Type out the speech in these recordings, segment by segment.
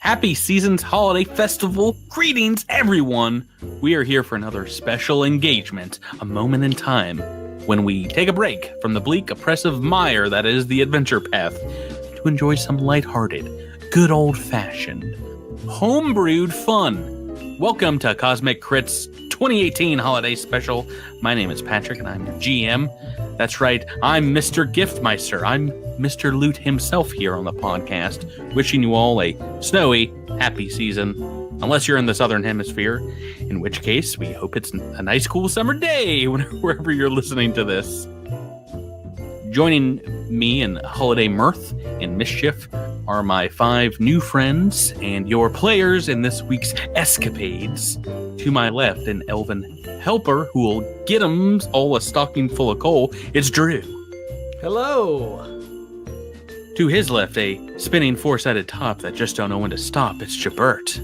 Happy Seasons Holiday Festival. Greetings, everyone. We are here for another special engagement, a moment in time when we take a break from the bleak, oppressive mire that is the adventure path to enjoy some lighthearted, good old-fashioned, homebrewed fun. Welcome to Cosmic Crits 2018 Holiday Special. My name is Patrick, and I'm your GM. That's right, I'm Mr. Giftmeister. I'm Mr. Loot himself here on the podcast, wishing you all a snowy, happy season, unless you're in the Southern Hemisphere, in which case we hope it's a nice, cool summer day wherever you're listening to this. Joining me in holiday mirth and mischief are my 5 new friends and your players in this week's escapades. To my left, an elven helper who will get 'em all a stocking full of coal. It's Drew. Hello. To his left, a spinning 4-sided top that just don't know when to stop. It's Jabert.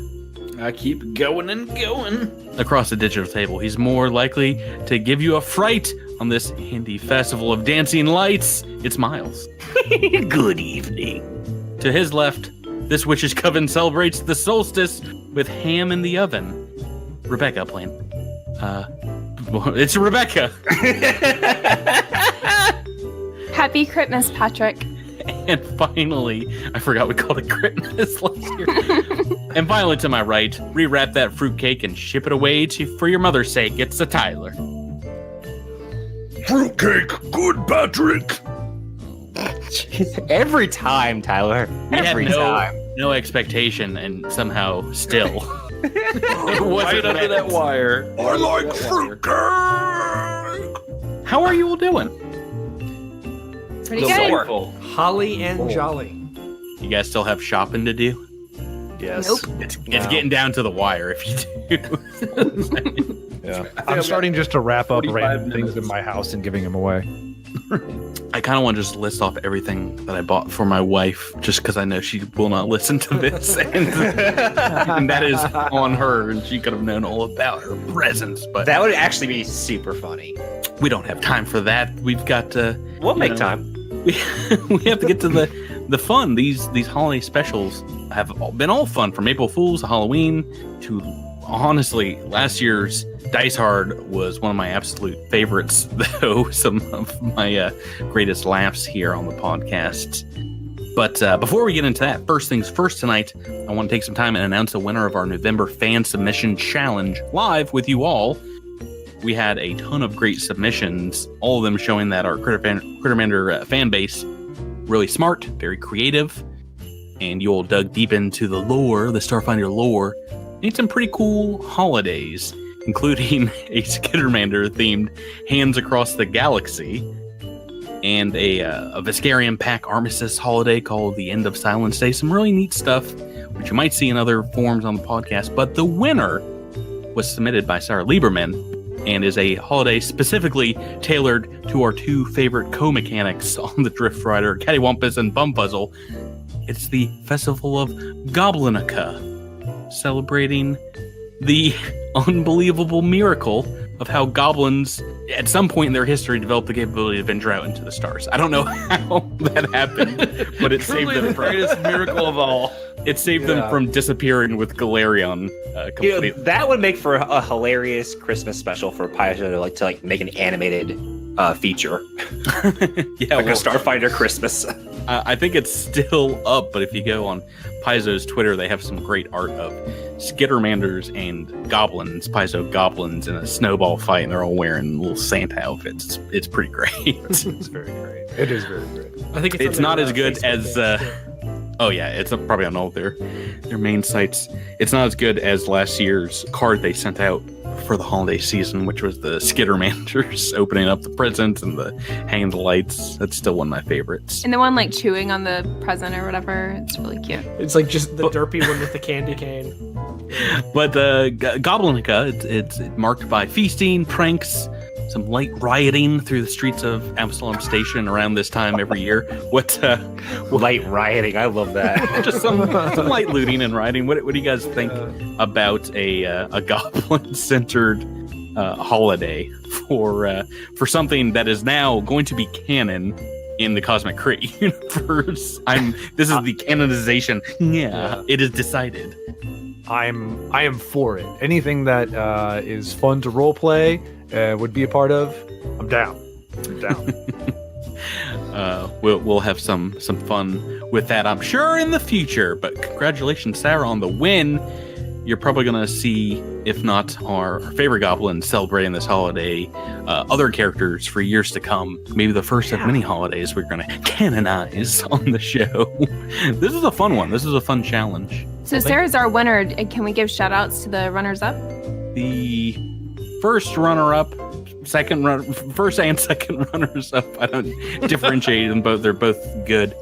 I keep going and going. Across the digital table, he's more likely to give you a fright on this handy festival of dancing lights. It's Miles. Good evening. To his left, this witch's coven celebrates the solstice with ham in the oven. Rebecca playing. It's Rebecca. Happy Critmas, Patrick. And finally, I forgot we called it Critmas last year. And finally, to my right, rewrap that fruitcake and ship it away for your mother's sake. It's a Tyler. Fruitcake, good Patrick. Every time, Tyler. Every time. No expectation, and somehow still. It wasn't under that wire. I like fruitcake. How are you all doing? Pretty good. Holly and jolly. You guys still have shopping to do? Yes. Nope. It's getting down to the wire if you do. Yeah, I'm starting just to wrap up 45 random minutes. things in my house and giving them away. I kind of want to just list off everything that I bought for my wife, just because I know she will not listen to this, and that is on her, and she could have known all about her presents. But That would actually be super funny. we don't have time for that. We've got to. We'll make time. We have to get to the fun. These holiday specials have been all fun, from April Fool's to Halloween to, honestly, last year's Dice Hard was one of my absolute favorites, though some of my greatest laughs here on the podcast. But before we get into that, first things first tonight, I want to take some time and announce the winner of our November fan submission challenge live with you all. We had a ton of great submissions, all of them showing that our Crittermander fan base really smart, very creative, and you all dug deep into the lore, the Starfinder lore, and some pretty cool holidays, including a Skittermander-themed Hands Across the Galaxy, and a Viscarian Pack Armistice holiday called the End of Silence Day. Some really neat stuff, which you might see in other forms on the podcast. But the winner was submitted by Sarah Lieberman, and is a holiday specifically tailored to our 2 favorite co-mechanics on the Drift Rider, Cattywampus and Bumpuzzle. It's the Festival of Goblinukkah, celebrating the unbelievable miracle of how goblins, at some point in their history, developed the capability to venture out into the stars. I don't know how that happened, but it saved them the from greatest miracle of all. it saved them from disappearing with Galarion completely. That would make for a hilarious Christmas special for Paizo to make an animated feature. Yeah, Like well, a Starfinder Christmas. I think it's still up, but if you go on Paizo's Twitter, they have some great art of Skittermanders and goblins, Paizo goblins, in a snowball fight, and they're all wearing little Santa outfits. It's pretty great. It's very great. It is very great. I think It's not as good Facebook as page, oh yeah, it's probably on all their main sites. It's not as good as last year's card they sent out for the holiday season, which was the Skittermanders opening up the presents and the hanging the lights. That's still one of my favorites. And the one like chewing on the present or whatever, it's really cute. It's like just the derpy one with the candy cane. But Goblinukkah, it's marked by feasting, pranks, some light rioting through the streets of Absalom Station around this time every year. What Light rioting, I love that. just some light looting and rioting. What do you guys think about a goblin-centered holiday for something that is now going to be canon in the Cosmic Crit universe. This is the canonization. Yeah, it is decided. I am for it. Anything that is fun to roleplay, would be a part of. I'm down. We'll have some fun with that, I'm sure, in the future. But congratulations, Sarah, on the win. You're probably going to see, if not our favorite goblin celebrating this holiday, other characters for years to come. Maybe the first of many holidays we're going to canonize on the show. This is a fun one. This is a fun challenge. So Sarah's our winner. Can we give shout outs to the runners-up? The first runner-up, first and second runners-up, I don't differentiate them both. They're both good.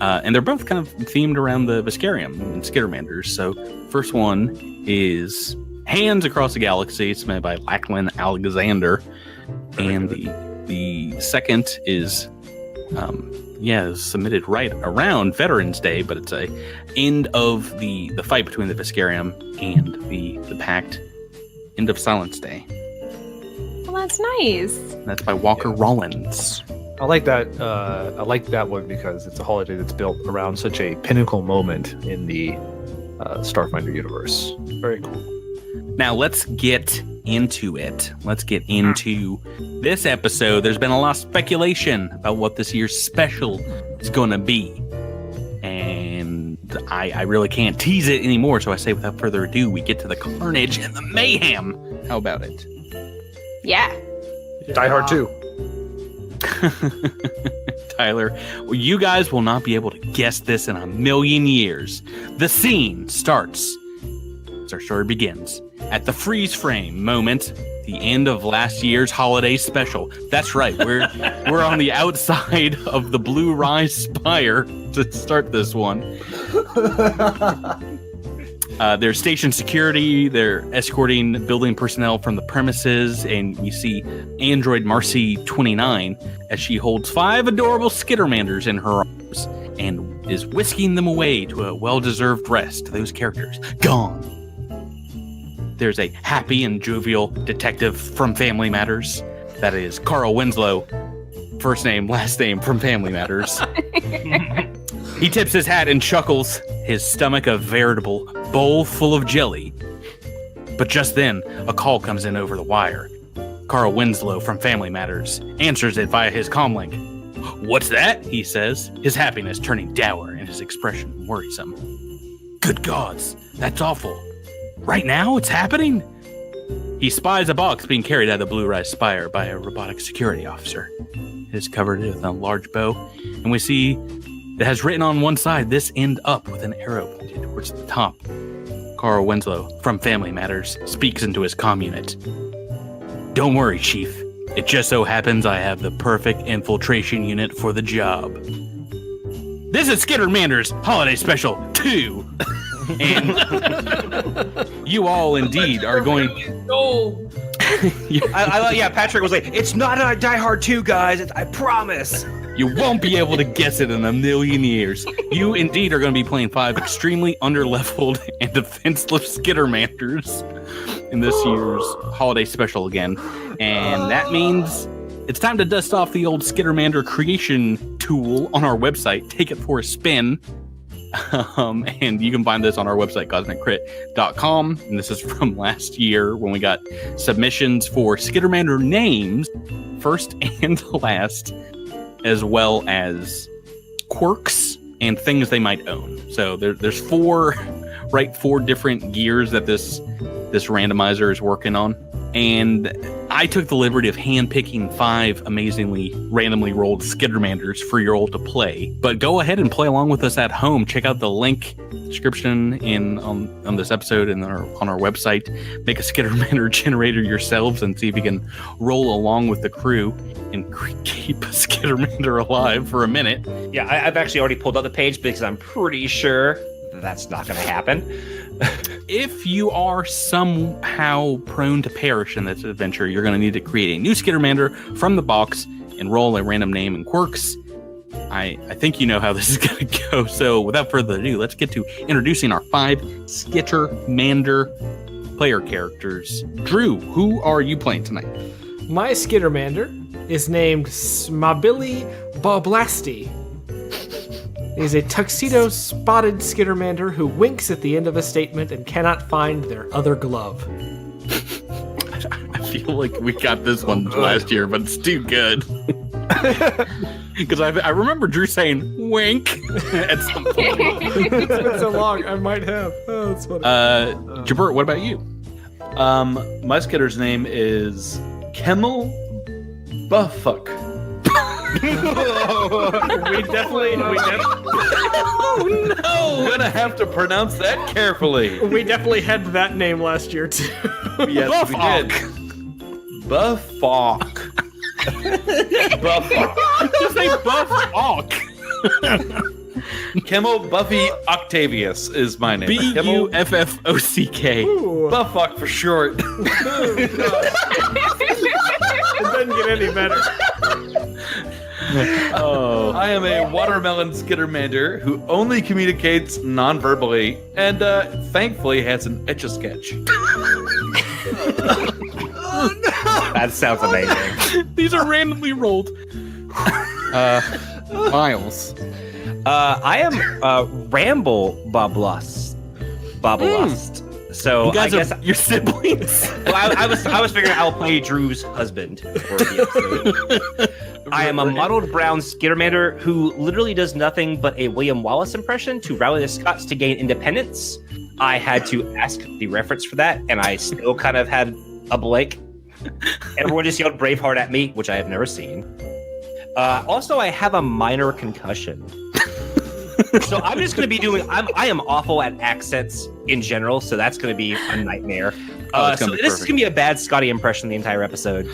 And they're both kind of themed around the Viscarium and Skittermanders. So first one is Hands Across the Galaxy. It's made by Lachlan Alexander. And the second is submitted right around Veterans Day, but it's a end of the fight between the Viscarium and the Pact. End of Silence Day. Well, that's nice. That's by Walker Rollins. I like that. I like that one because it's a holiday that's built around such a pinnacle moment in the Starfinder universe. Very cool. Now let's get into it. Let's get into this episode. There's been a lot of speculation about what this year's special is going to be, and I really can't tease it anymore. So I say, without further ado, we get to the carnage and the mayhem. How about it? Yeah. Die Hard 2. Tyler, well, you guys will not be able to guess this in a million years. The scene starts as our story begins at the freeze frame moment, the end of last year's holiday special. That's right, we're on the outside of the Blue Rise Spire to start this one. There's station security. They're escorting building personnel from the premises, and we see android Marcy 29 as she holds 5 adorable Skittermanders in her arms and is whisking them away to a well-deserved rest. Those characters gone. There's a happy and jovial detective from Family Matters. That is Carl Winslow. First name, last name from Family Matters. He tips his hat and chuckles, his stomach a veritable bowl full of jelly. But just then, a call comes in over the wire. Carl Winslow from Family Matters answers it via his comlink. "What's that?" he says, his happiness turning dour and his expression worrisome. "Good gods, that's awful. Right now, it's happening?" He spies a box being carried out of the Blue Rise Spire by a robotic security officer. It is covered with a large bow, and we see it has written on one side, "This end up," with an arrow pointed towards the top. Carl Winslow from Family Matters speaks into his comm unit. "Don't worry, Chief. It just so happens I have the perfect infiltration unit for the job. This is Skittermanders Holiday Special 2. And you all indeed are going... Yeah, Patrick was like, "It's not a Die Hard 2, guys. I promise." You won't be able to guess it in a million years. You indeed are going to be playing 5 extremely underleveled and defenseless Skittermanders in this year's holiday special again. And that means it's time to dust off the old Skittermander creation tool on our website. Take it for a spin. And you can find this on our website, cosmiccrit.com. And this is from last year when we got submissions for Skittermander names, first and last, as well as quirks and things they might own. So there's 4 different gears that this randomizer is working on. And I took the liberty of handpicking 5 amazingly randomly rolled Skittermanders for you all to play. But go ahead and play along with us at home. Check out the link description on this episode and on our website. Make a Skittermander generator yourselves and see if you can roll along with the crew and keep a Skittermander alive for a minute. Yeah, I've actually already pulled up the page because I'm pretty sure that's not going to happen. If you are somehow prone to perish in this adventure, you're going to need to create a new Skittermander from the box and roll a random name and quirks. I think you know how this is going to go. So without further ado, let's get to introducing our 5 Skittermander player characters. Drew, who are you playing tonight? My Skittermander is named Smabili Boblasty. He's a tuxedo-spotted skittermander who winks at the end of a statement and cannot find their other glove. I feel like we got this one last year, but it's too good. Because I remember Drew saying "wink" at some point. It's been so long, I might have. Oh, that's funny. Jabert, what about you? My skitter's name is Kemmel Buffuck. we definitely. Oh no! I'm gonna have to pronounce that carefully. We definitely had that name last year too. Yes, we did. Buffuck. Buffuck. Just say Buff-Ock. Kemmel Buffy Octavius is my name. Buffock. Ooh, Buffuck for short. it doesn't get any better. Oh, I am a watermelon skittermander who only communicates non-verbally and thankfully has an etch-a-sketch. That sounds amazing. these are randomly rolled. Miles. I am Ramble Boblust. So You guys I guess are your siblings. well, I was figuring I'll play Drew's husband for the episode. I am a mottled brown skittermander who literally does nothing but a William Wallace impression to rally the Scots to gain independence. I had to ask the reference for that, and I still kind of had a blank. Everyone just yelled Braveheart at me, which I have never seen. Also, I have a minor concussion. So I'm just going to be doing... I am awful at accents in general, so that's going to be a nightmare. It's So gonna be this is perfect. going to be a bad Scotty impression the entire episode.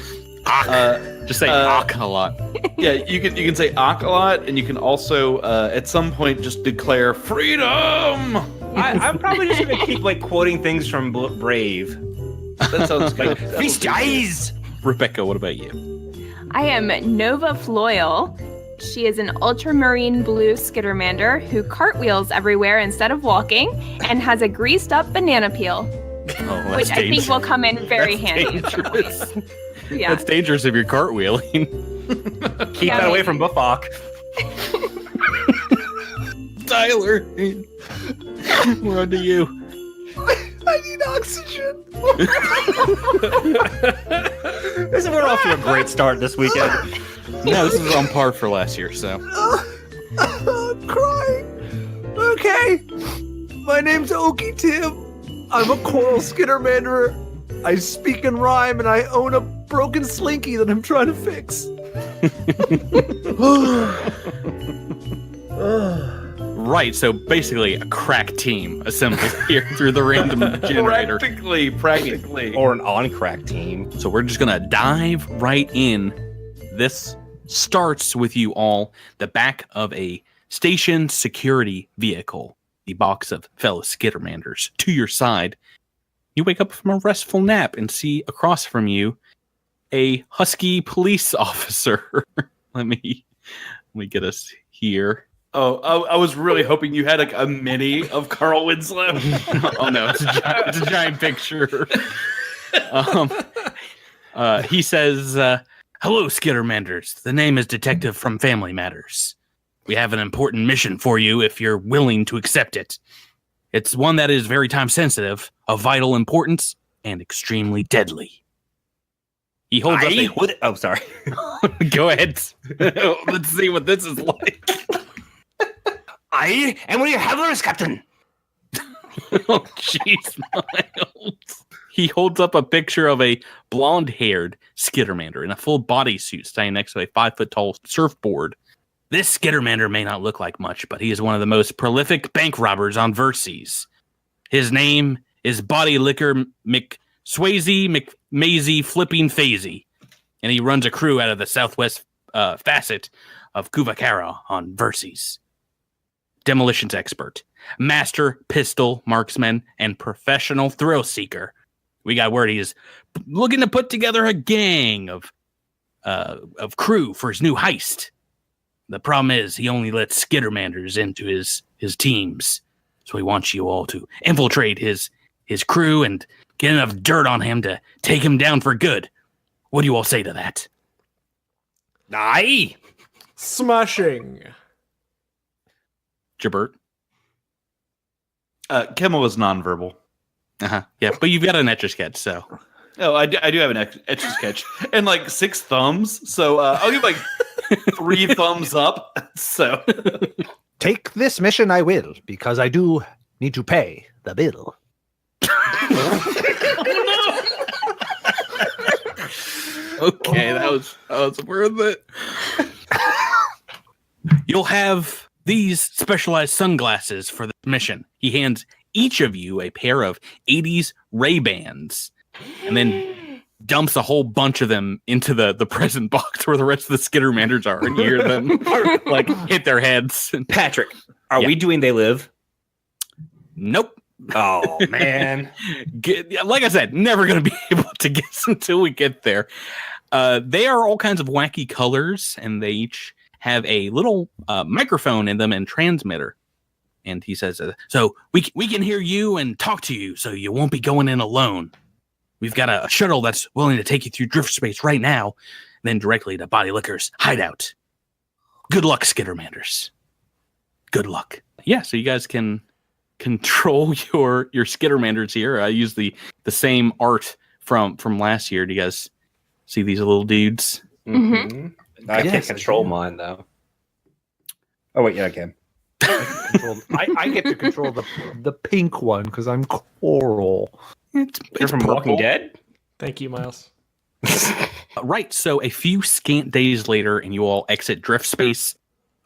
Just say "ock" a lot. Yeah, you can say "ock" a lot, and you can also at some point just declare freedom. I'm probably just going to keep like quoting things from Brave. That sounds good. Feast eyes! Rebecca, what about you? I am Nova Floyle. She is an ultramarine blue skittermander who cartwheels everywhere instead of walking and has a greased up banana peel, Oh, which I think will come in very handy at some dangerous. point. Yeah. That's dangerous if you're cartwheeling. Keep that away from Buffok. Tyler, we're on to you. I need oxygen. We're off to a great start this weekend. No, this is on par for last year, so. I'm crying. Okay. My name's Okie Tim. I'm a coral skittermander. I speak in rhyme and I own a broken slinky that I'm trying to fix. Right, so basically a crack team assembled here through the random generator. Practically. Or an on-crack team. So we're just gonna dive right in. This starts with you all the back of a station security vehicle, the box of fellow skittermanders to your side. You wake up from a restful nap and see across from you a husky police officer. Let me get us here. Oh, I was really hoping you had like a mini of Carl Winslow. Oh no, it's a giant picture. He says, "Hello, Skittermanders. The name is Detective from Family Matters. We have an important mission for you if you're willing to accept it. It's one that is very time sensitive, of vital importance, and extremely deadly." He holds up Oh, sorry. Go ahead. Let's see what this is like. I am one of your handlers, Captain. Oh, jeez, Miles. He holds up a picture of a blonde-haired skittermander in a full bodysuit standing next to a 5-foot-tall surfboard. This skittermander may not look like much, but he is one of the most prolific bank robbers on Verces. His name is Body Liquor McSwazy McMazy Flipping Fazy, and he runs a crew out of the southwest facet of Kuvakara on Verces. Demolitions expert, master pistol marksman, and professional thrill seeker. We got word he is looking to put together a gang of crew for his new heist. The problem is he only lets skittermanders into his teams, so he wants you all to infiltrate his crew and get enough dirt on him to take him down for good. What do you all say to that? Aye. Smashing. Jabert. Kimmel is nonverbal. Yeah, but you've got an Etch-a-Sketch, so. Oh, I do have an Etch-a-Sketch and like 6 thumbs, so I'll give like 3 thumbs up. So Take this mission, I will, because I do need to pay the bill. Okay, that was worth it. You'll have these specialized sunglasses for the mission. He hands each of you a pair of 80s Ray-Bans and then dumps a whole bunch of them into the present box where the rest of the Skittermanders are, and you hear them like hit their heads. Patrick, are we doing They Live? Nope. Oh, man. Like I said, never going to be able to guess until we get there. They are all kinds of wacky colors, and they each have a little microphone in them and transmitter. And he says, so we can hear you and talk to you, so you won't be going in alone. We've got a shuttle that's willing to take you through drift space right now, then directly to Goblinukkah's hideout. Good luck, Skittermanders. Good luck. Yeah, so you guys can control your Skittermanders here. I use the same art from last year. Do you guys see these little dudes? Mm-hmm. I can't control mine, though. Oh, wait, yeah, I can. I get to control the pink one because I'm coral. You're from Walking Dead? Thank you, Miles. Right, so a few scant days later, and you all exit drift space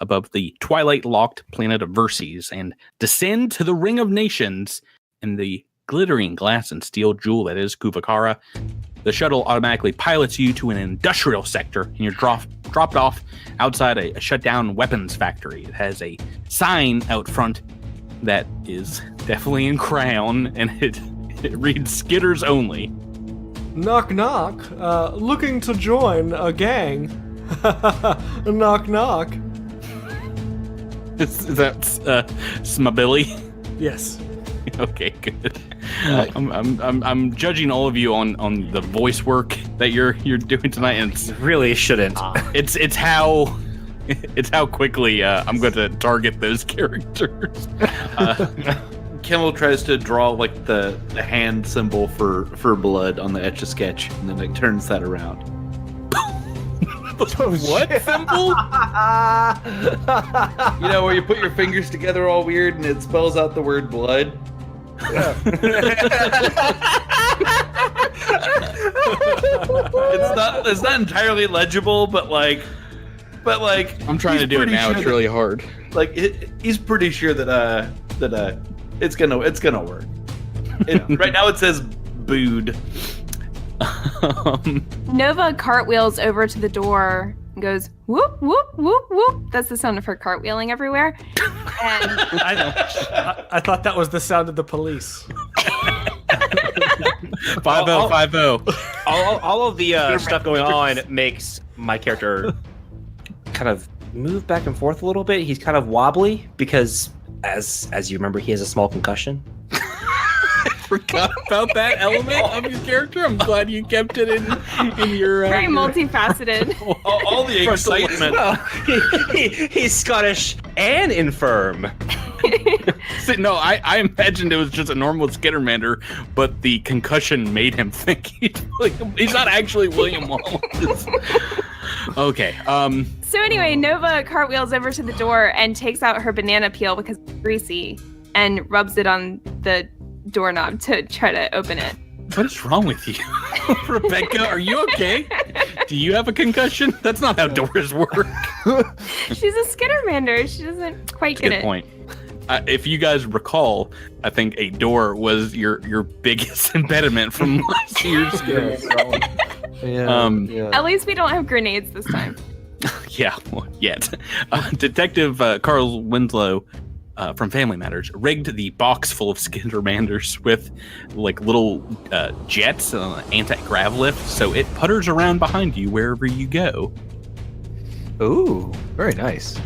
above the twilight-locked planet of Verces and descend to the Ring of Nations and the glittering glass and steel jewel that is Kuvakara. The shuttle automatically pilots you to an industrial sector, and you're dropped off outside a shut-down weapons factory. It has a sign out front that is definitely in crayon, and it reads Skitters Only. Knock, knock. Looking to join a gang. Knock, knock. Is that Smabilly? Yes. Okay, good. I'm judging all of you on the voice work that you're doing tonight, and it's Really shouldn't. it's how quickly I'm going to target those characters. Kimmel tries to draw like the hand symbol for blood on the Etch-a-Sketch, and then like turns that around. What symbol? You know, where you put your fingers together all weird and it spells out the word blood. It's not entirely legible, but like I'm trying to do it now. It's really hard. Like he's pretty sure that it's gonna work. Right now it says booed. Nova cartwheels over to the door and goes, whoop, whoop, whoop, whoop. That's the sound of her cartwheeling everywhere. And I thought that was the sound of the police. 5050. All of the stuff going on makes my character kind of move back and forth a little bit. He's kind of wobbly because, as you remember, he has a small concussion. Forgot about that element of your character. I'm glad you kept it in your very multifaceted. all the excitement. Well, he's Scottish and infirm. No, I imagined it was just a normal Skittermander, but the concussion made him think he's not actually William Wallace. Okay. So anyway, Nova cartwheels over to the door and takes out her banana peel because it's greasy and rubs it on the doorknob to try to open it. What is wrong with you? Rebecca, are you okay? Do you have a concussion? That's not how doors work. She's a Skittermander. She doesn't quite get Good it. point. If you guys recall, I think a door was your biggest impediment from last year's Skittermander. Yeah. At least we don't have grenades this time. Yeah, well, yet. Detective Carl Winslow from Family Matters rigged the box full of Skittermanders with like little jets and an anti-grav lift, so it putters around behind you wherever you go. Ooh, very nice.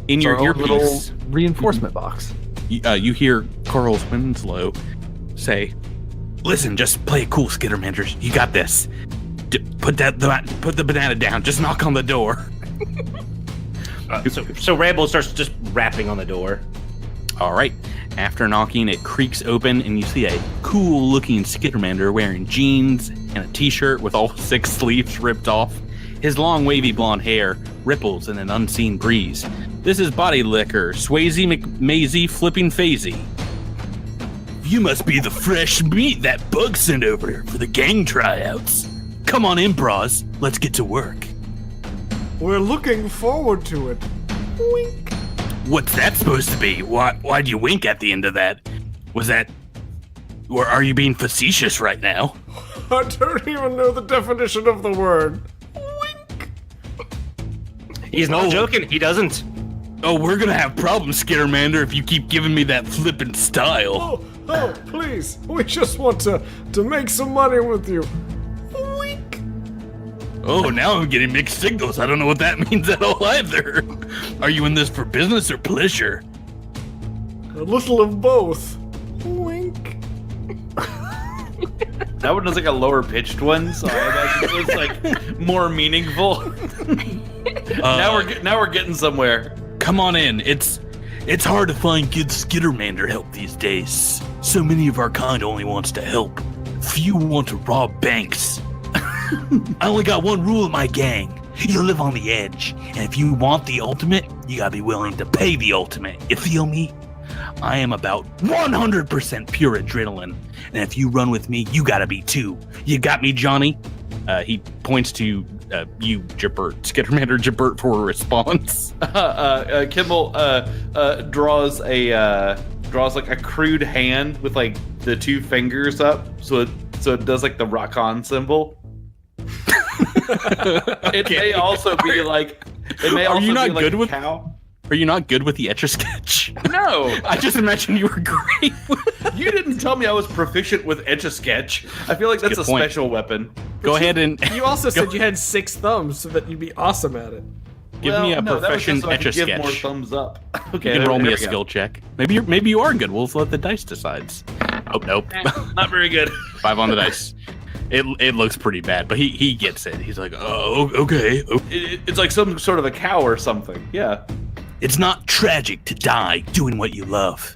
In your Our own little earpiece, reinforcement box. you hear Carl Winslow say, "Listen, just play it cool, Skittermanders. You got this. Put the banana down. Just knock on the door." So Rambo starts just rapping on the door. All right. After knocking, it creaks open, and you see a cool-looking Skittermander wearing jeans and a t-shirt with all 6 sleeves ripped off. His long, wavy blonde hair ripples in an unseen breeze. This is Body Liquor, Swayze McMazy Flipping Fazy. You must be the fresh meat that Bug sent over for the gang tryouts. Come on in, bras. Let's get to work. We're looking forward to it. Wink. What's that supposed to be? Why'd you wink at the end of that? Was that... Or are you being facetious right now? I don't even know the definition of the word. Wink. He's not joking. He doesn't. Oh, we're gonna have problems, Skittermander, if you keep giving me that flippin' style. Oh, please. We just want to make some money with you. Wink. Oh, now I'm getting mixed signals. I don't know what that means at all either. Are you in this for business or pleasure? A little of both. Wink. That one was like a lower pitched one, so I imagine it was like more meaningful. Now we're getting somewhere. Come on in. It's hard to find good Skittermander help these days. So many of our kind only wants to help. Few want to rob banks. I only got one rule in my gang. You live on the edge. And if you want the ultimate, you gotta be willing to pay the ultimate. You feel me? I am about 100% pure adrenaline. And if you run with me, you gotta be too. You got me, Johnny? He points to you, Jibbert, Skittermander Jibbert, for a response. Kimball draws like a crude hand with like the 2 fingers up, so it does like the rock on symbol. It may also be like. It may Are also you not be like good a with- cow. Are you not good with the Etch-a-Sketch? No, I just imagined you were great with you didn't tell me I was proficient with Etch-a-Sketch. I feel like that's a Good point. special weapon. Go ahead and You also said you had 6 thumbs so that you'd be awesome at it. give me a no, that was profession just so I could give more Etch-a-Sketch. thumbs up. You Okay, can roll there me we a go. skill check. Maybe you are good. We'll just let the dice decides. Oh, nope. Not very good. 5 on the dice. It looks pretty bad, but he gets it. He's like, oh, Okay. It's like some sort of a cow or something. Yeah. It's not tragic to die doing what you love.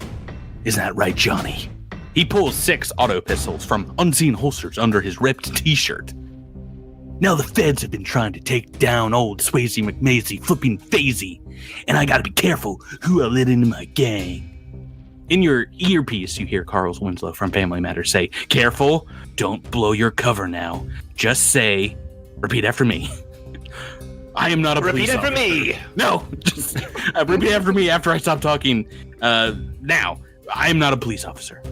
Isn't that right, Johnny? He pulls 6 auto pistols from unseen holsters under his ripped t-shirt. Now the feds have been trying to take down old Swayze McMazy Flipping Fazy, and I gotta be careful who I let into my gang. In your earpiece, you hear Carl's Winslow from Family Matters say, "Careful, don't blow your cover now. Just say, repeat after me. I am not a police Repeat it for officer." me. No, just repeat after me after I stop talking. Now, I am not a police officer.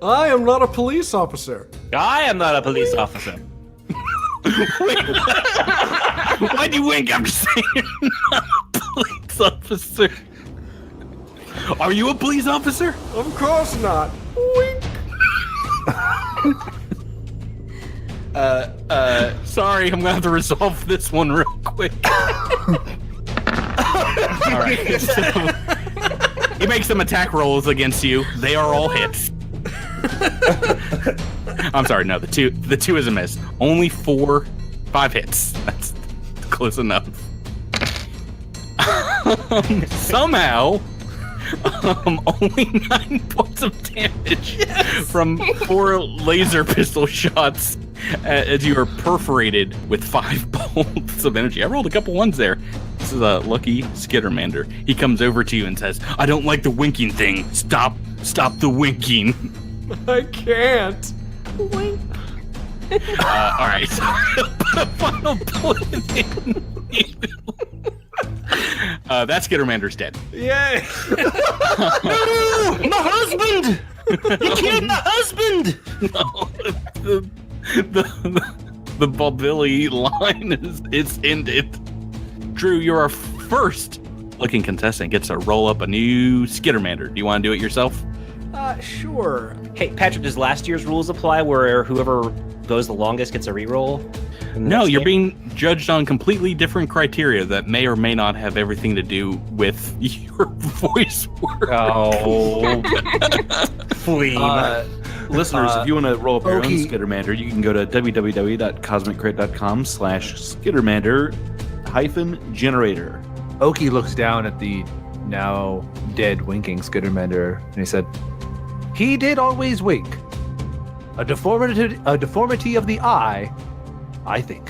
I am not a police officer. I am not a police officer. Why'd you wink? I'm just saying you're not a police officer. Are you a police officer? Of course not. Wink. Sorry, I'm gonna have to resolve this one real quick. All right. So, he makes some attack rolls against you. They are all hits. I'm sorry, no, the two is a miss. Only 5 hits. That's close enough. Somehow, only 9 points of damage from 4 laser pistol shots as you are perforated with 5 bolts of energy. I rolled a couple ones there. This is a lucky Skittermander. He comes over to you and says, "I don't like the winking thing. Stop the winking." I can't. Wink. All right. Put a final bullet in. That Skittermander's dead. Yay. No, my husband! You killed my husband! The Bobilly line is ended. Drew, you're our first looking contestant. Gets to roll up a new Skittermander. Do you want to do it yourself? Sure. Hey, Patrick, does last year's rules apply where whoever goes the longest gets a reroll? No, you're being judged on completely different criteria that may or may not have everything to do with your voice work. Oh, please. Listeners, if you want to roll up your own Okay. Skittermander, you can go to www.cosmiccrit.com/Skittermander x09-generator. Oki looks down at the now dead winking Skittermander and he said, "He did always wink. A deformity of the eye, I think."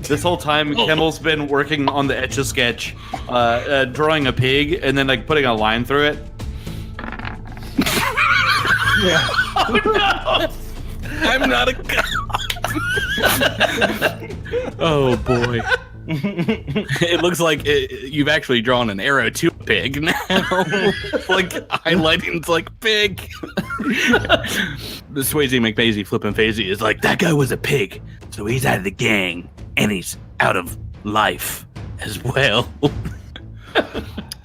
This whole time, Kimmel's been working on the Etch-a-Sketch, drawing a pig and then like putting a line through it. Yeah. Oh no! I'm not a cop. Oh boy. It looks like you've actually drawn an arrow to a pig now. Like highlighting, it's like pig. The Swayze McMazy flipping Fazy is like, that guy was a pig, so he's out of the gang and he's out of life as well.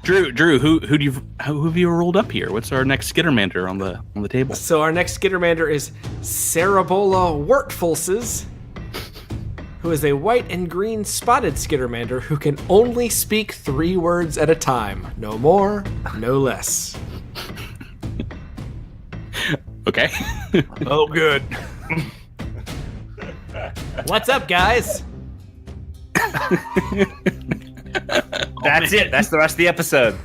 Drew, who have you rolled up here? What's our next Skittermander on the table? So our next Skittermander is Cerebola Wortfulses, who is a white and green spotted Skittermander who can only speak 3 words at a time. No more, no less. Okay. Oh, good. What's up, guys? That's it. That's the rest of the episode.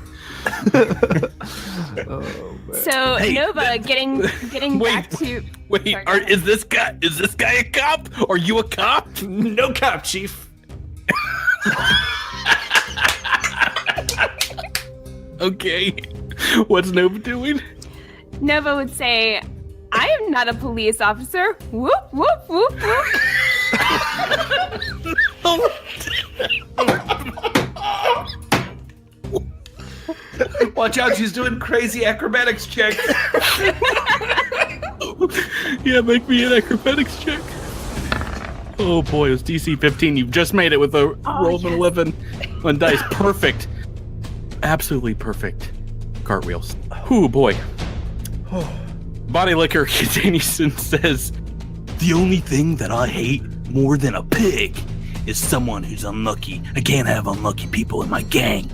So Nova, getting back to. Wait, Sorry, go ahead. is this guy a cop? Are you a cop? No cop, Chief. Okay. What's Nova doing? Nova would say, "I am not a police officer." Whoop whoop whoop whoop. Watch out, she's doing crazy acrobatics checks. Yeah, make me an acrobatics check. Oh boy, it's DC 15. You've just made it with a roll of an 11 on dice. Perfect. Absolutely perfect. Cartwheels. Oh boy. Body Liquor continues and says, The only thing that I hate more than a pig is someone who's unlucky. I can't have unlucky people in my gang.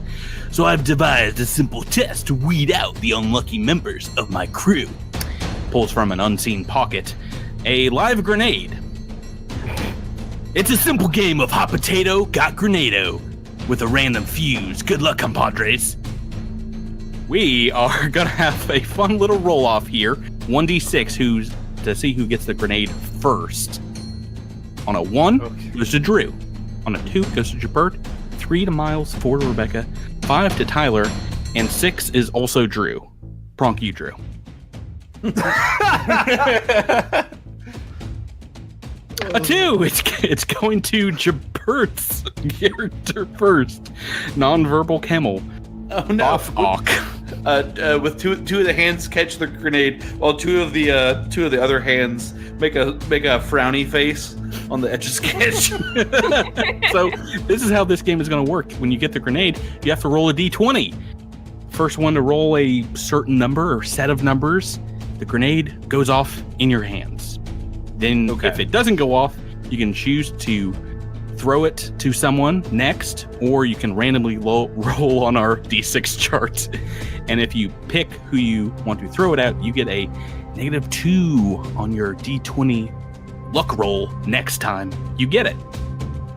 So I've devised a simple test to weed out the unlucky members of my crew. pulls from an unseen pocket a live grenade. It's a simple game of hot potato got grenado with a random fuse. Good luck, compadres. We are gonna have a fun little roll off here. 1d6 to see who gets the grenade first. On a 1 goes to Drew. On a 2 goes to Jabert. 3 to Miles, 4 to Rebecca, 5 to Tyler, and 6 is also Drew. Pronk you, Drew. A 2. It's going to Jabert's character first. Nonverbal camel. Oh no! Off awk. With two of the hands catch the grenade, while two of the other hands make a frowny face on the Etch-a-Sketch. So this is how this game is going to work. When you get the grenade, you have to roll a d20. First one to roll a certain number or set of numbers, the grenade goes off in your hands. Then if it doesn't go off, you can choose to throw it to someone next, or you can randomly roll on our d6 chart. And if you pick who you want to throw it at, you get a -2 on your d20 luck roll next time you get it.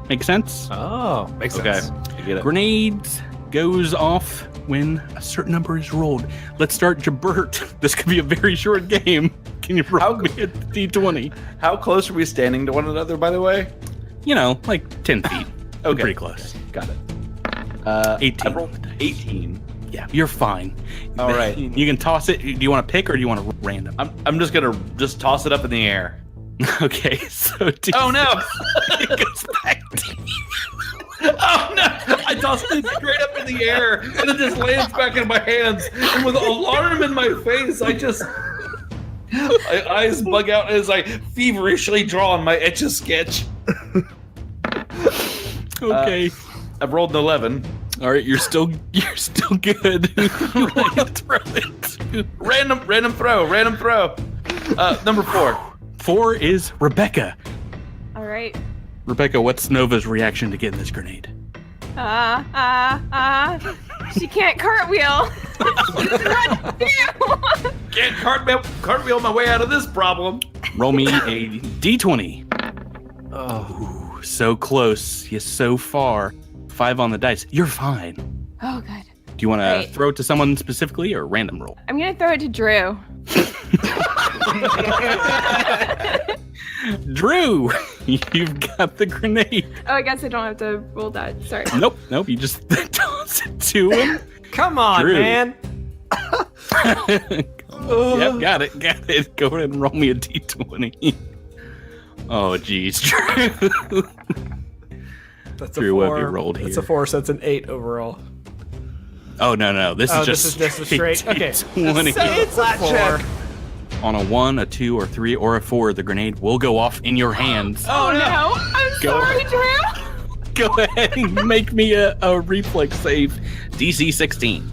Make sense? Oh, makes sense. I get it. Grenades goes off when a certain number is rolled. Let's start Jabert. This could be a very short game. Can you roll me a d20? How close are we standing to one another, by the way? You know, like 10 feet. Okay. Pretty close. Got it. 18. I rolled 18. Yeah, you're fine. All right. You can toss it. Do you want to pick or do you want to random? I'm just gonna toss it up in the air. Okay, so Oh no! it goes back to Oh no! I tossed it straight up in the air, and it just lands back in my hands. And with alarm in my face, my eyes bug out as I feverishly draw on my Etch-a-Sketch. Okay. I've rolled an 11. All right, you're still good. Throw it. Random throw. Number 4. 4 is Rebecca. All right. Rebecca, what's Nova's reaction to getting this grenade? She can't cartwheel. Can't cartwheel my way out of this problem. Roll me a d20. Oh, so close. You're so far. 5 on the dice. You're fine. Oh, good. Do you want to Great. throw it to someone specifically or random roll? I'm going to throw it to Drew. Drew, you've got the grenade. Oh, I guess I don't have to roll that. Sorry. Nope. You just toss it to him. Come on, Drew. man. Yep, got it. Go ahead and roll me a d20. Oh, geez, Drew. That's a Drew, what 4. have you rolled That's here? a 4, so it's an 8 overall. Oh, no. This is just a straight. Okay. 20. It's a 4. On a 1, a 2, or 3, or a 4, the grenade will go off in your hands. Oh, no. I'm Go. sorry, Drew. Go ahead and make me a reflex save. DC 16.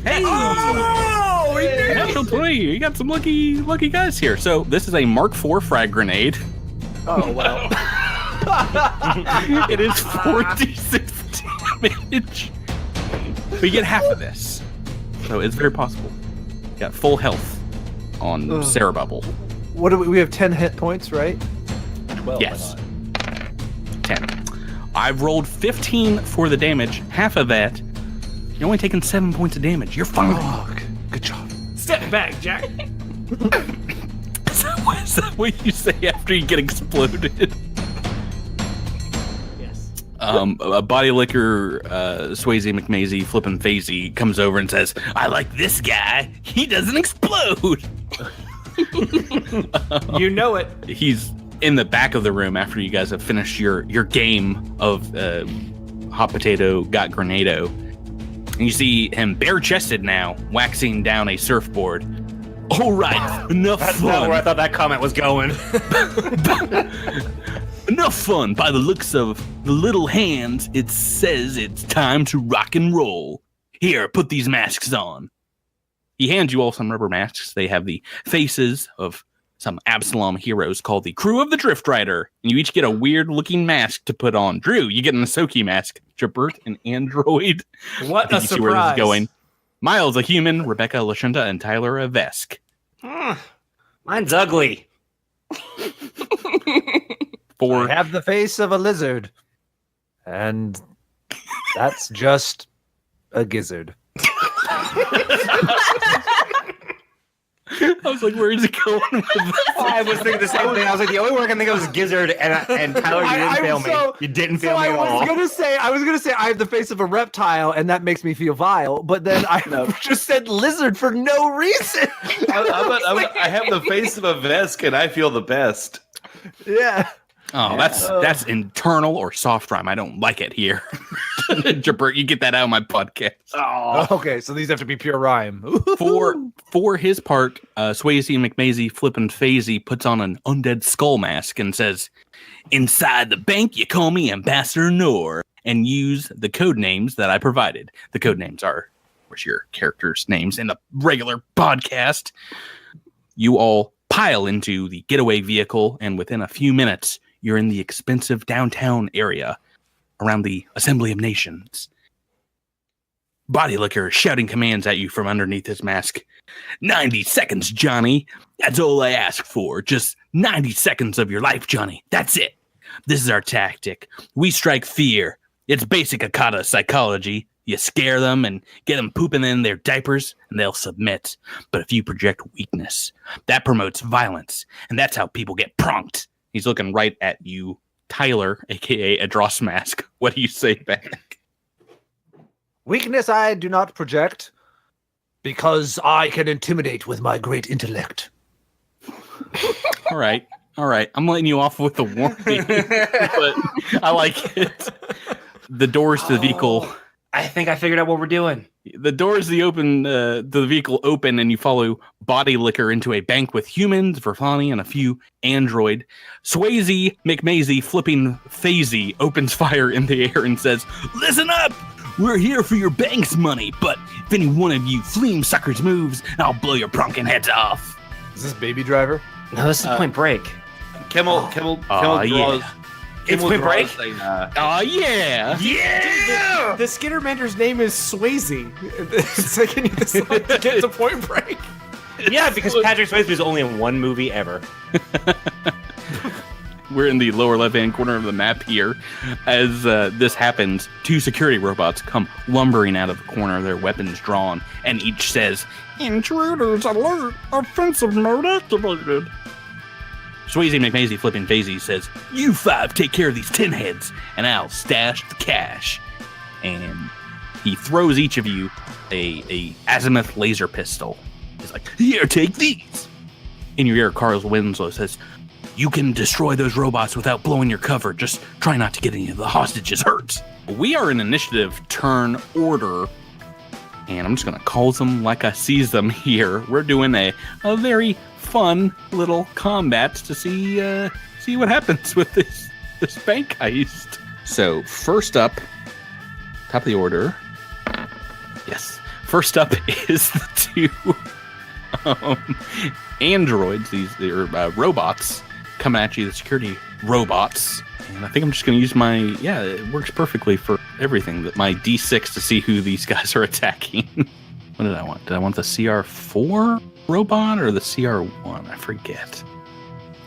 Hey! Oh, we did it. Natural 20. You got some lucky guys here. So this is a Mark IV frag grenade. Oh, well. It is 46 damage. But you get half of this. So it's very possible. You got full health on Sarah Bubble. What do we have 10 hit points, right? 12. Yes. 10. I've rolled 15 for the damage. Half of that, you're only taking 7 points of damage. You're fine. Oh, good job. Step back, Jack. Is that what you say after you get exploded? Yes. A body licker, Swayze McMazy, flippin' Phasey comes over and says, "I like this guy. He doesn't explode." You know it. He's in the back of the room after you guys have finished your game of hot potato got grenado. And you see him bare-chested now, waxing down a surfboard. All right, enough That's fun. not where I thought that comment was going. Enough fun. By the looks of the little hands, it says it's time to rock and roll. Here, put these masks on. He hands you all some rubber masks. They have the faces of some Absalom heroes called the Crew of the Drift Rider. And you each get a weird-looking mask to put on. Drew, you get an Ahsoki mask. Jabert, an android. What I a think you see where this is surprise. going. Miles, a human. Rebecca, Lashunda, and Tyler, a Vesk. Mine's ugly. For I have the face of a lizard. And that's just a gizzard. I was like, where is it going with this? I was thinking the same thing. I was like, the only one I can think of is Gizzard, and Tyler, you didn't fail me. You didn't fail me at all. I was gonna say I have the face of a reptile, and that makes me feel vile. But then I just said lizard for no reason. I have the face of a Vesk, and I feel the best. Yeah. Oh, that's internal or soft rhyme. I don't like it here. Jabert, you get that out of my podcast. Oh. Okay, so these have to be pure rhyme. For his part, Swayze McMazy flippin' Phasey puts on an undead skull mask and says, "Inside the bank, you call me Ambassador Noor," and use the code names that I provided. The code names are, of course, your characters' names in the regular podcast. You all pile into the getaway vehicle, and within a few minutes, you're in the expensive downtown area around the Assembly of Nations. Body Licker is shouting commands at you from underneath his mask. 90 seconds, Johnny. That's all I ask for. Just 90 seconds of your life, Johnny. That's it. This is our tactic. We strike fear. It's basic Akata psychology. You scare them and get them pooping in their diapers, and they'll submit. But if you project weakness, that promotes violence, and that's how people get pronked. He's looking right at you, Tyler, a.k.a. a Dross Mask. What do you say back? Weakness I do not project, because I can intimidate with my great intellect. All right. I'm letting you off with a warning, but I like it. The doors to the vehicle. I think I figured out what we're doing. The doors the vehicle open, and you follow Body Licker into a bank with humans, Verfani, and a few android. Swayze McMazy flipping Phasey opens fire in the air and says, "Listen up! We're here for your bank's money, but if any one of you fleam suckers moves, I'll blow your pronkin' heads off." Is this Baby Driver? No, this is Point Break. Kimmel draws. Yeah. It's Kimmel Point Break? draws a, Oh, yeah! Yeah! The Skittermander's name is Swayze. It's taking you this long to get to Point Break. Yeah, because Patrick Swayze was only in one movie ever. We're in the lower left-hand corner of the map here. As this happens, 2 security robots come lumbering out of the corner, their weapons drawn, and each says, "Intruders alert! Offensive mode activated." Swayze McMazy flipping Phasey says, "You 5 take care of these tin heads, and I'll stash the cash." And he throws each of you a azimuth laser pistol. He's like, "Here, take these." In your ear, Carl Winslow says, "You can destroy those robots without blowing your cover. Just try not to get any of the hostages hurt." We are in initiative turn order, and I'm just going to call them like I sees them here. We're doing a very fun little combat to see what happens with this bank heist. So first up, top of the order. Yes. First up is the 2 androids, they're robots coming at you, the security robots. And I think I'm just going to use it works perfectly for everything, that my D6 to see who these guys are attacking. What did I want? Did I want the CR4 robot or the CR1? I forget.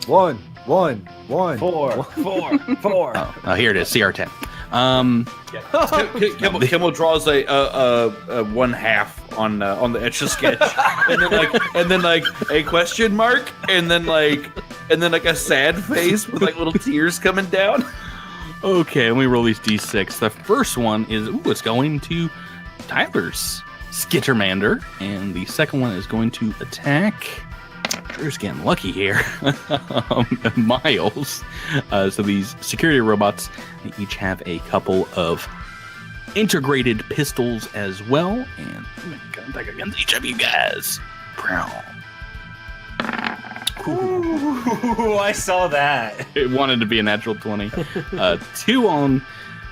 1, 1, 1. 4. Oh, here it is, CR10. Kimmel draws a 1/2 on the etch a sketch, and then a question mark, and then a sad face with little tears coming down. Okay, let me roll these D6. The first one is it's going to Tyler's Skittermander, and the second one is going to attack. Drew's getting lucky here. Miles. So these security robots, they each have a couple of integrated pistols as well, and I'm going to attack against each of you guys. Ooh, I saw that. It wanted to be a natural 20. 2 on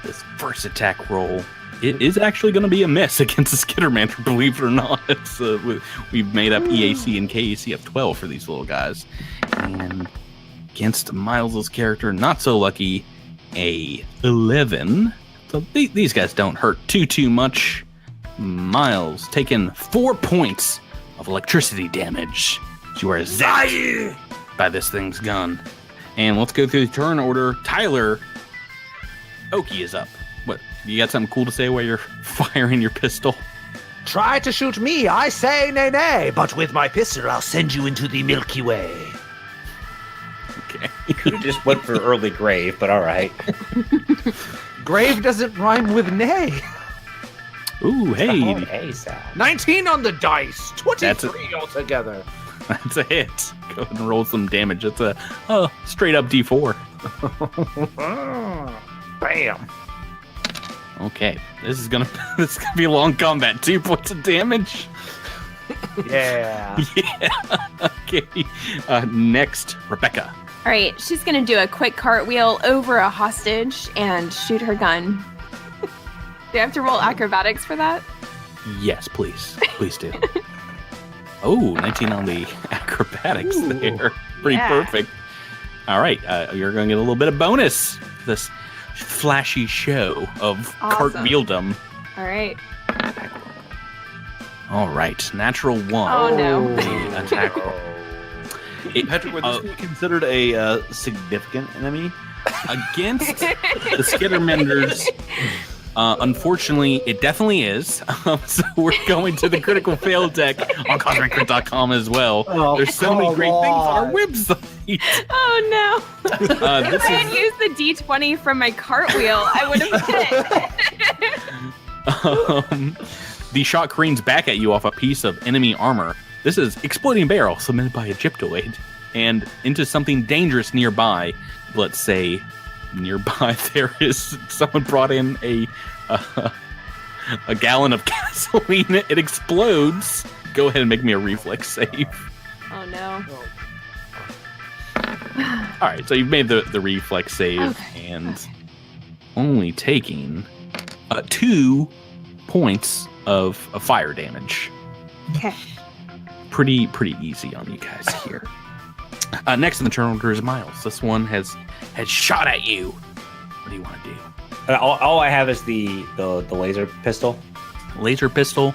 this first attack roll. It is actually going to be a miss against the Skittermander, believe it or not. We've made up EAC and KAC of 12 for these little guys. And against Miles' character, not so lucky, a 11. So these guys don't hurt too much. Miles taking 4 points of electricity damage. You are zapped by this thing's gun. And let's go through the turn order. Tyler, Oki is up. What? You got something cool to say while you're firing your pistol? Try to shoot me, I say nay nay, but with my pistol I'll send you into the Milky Way. Okay. Could have just went for early grave, but all right. Grave doesn't rhyme with nay. Ooh, hey. Hey, Sal. 19 on the dice, 23 altogether. That's a hit. Go ahead and roll some damage. It's a straight up D4. Bam. Okay, this is gonna be a long combat. 2 points of damage. Yeah. Yeah. Okay. Next, Rebecca. All right, she's gonna do a quick cartwheel over a hostage and shoot her gun. Do I have to roll acrobatics for that? Yes, please. Please do. Oh, 19 on the acrobatics there. Pretty perfect. All right, you're going to get a little bit of bonus. This flashy show of cartwheeldom. All right. All right, natural 1. Oh, no. The attack roll. Patrick, would this be considered a significant enemy? Against the Skittermanders, unfortunately, it definitely is. So we're going to the critical fail deck on CosmicCrit.com as well. Oh, there's so many great things on our website. Oh, no. This If I had used the D20 from my cartwheel, I would have hit. The shot careens back at you off a piece of enemy armor. This is exploding barrel submitted by Egyptoid, and into something dangerous nearby. Let's say nearby there is someone brought in a gallon of gasoline. It explodes. Go ahead and make me a reflex save. Oh, no. All right, so you've made the reflex save, and only taking 2 points of fire damage. Okay. Pretty easy on you guys here. Next in the turn order is Miles. This one has shot at you. What do you want to do? All I have is the laser pistol. Laser pistol.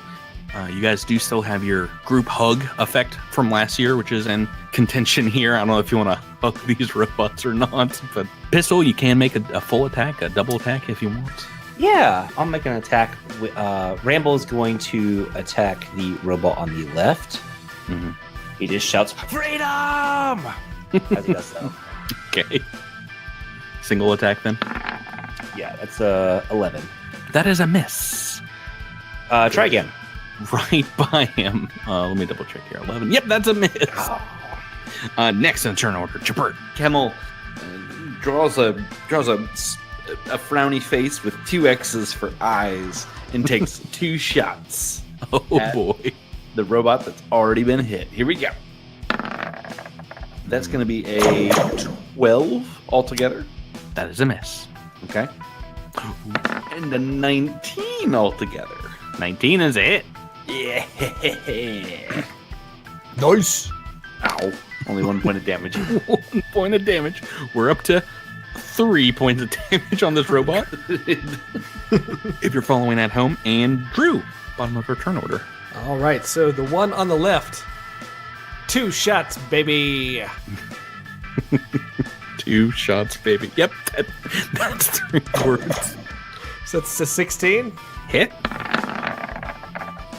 You guys do still have your group hug effect from last year, which is in contention here. I don't know if you want to hug these robots or not, but Pistol, you can make a full attack, a double attack if you want. Yeah, I'll make an attack. Rambo is going to attack the robot on the left. Mm-hmm. He just shouts, "Freedom!" As he does so. Okay. Single attack then? Yeah, that's 11. That is a miss. Try again. Right by him. Let me double check here. 11. Yep, that's a miss. Next in turn order, Jabert. Camel draws a frowny face with 2 X's for eyes and takes 2 shots. Oh At- boy. The robot that's already been hit. Here we go. That's going to be a 12 altogether. That is a miss. Okay. And a 19 altogether. 19 is a hit. Yeah. Nice. Ow. Only 1 point of damage. 1 point of damage. We're up to 3 points of damage on this robot. If you're following at home. And Drew, bottom of her turn order. All right, so the one on the left, 2 shots, baby. 2 shots, baby. Yep, that's 3 words. So it's a 16 Hit.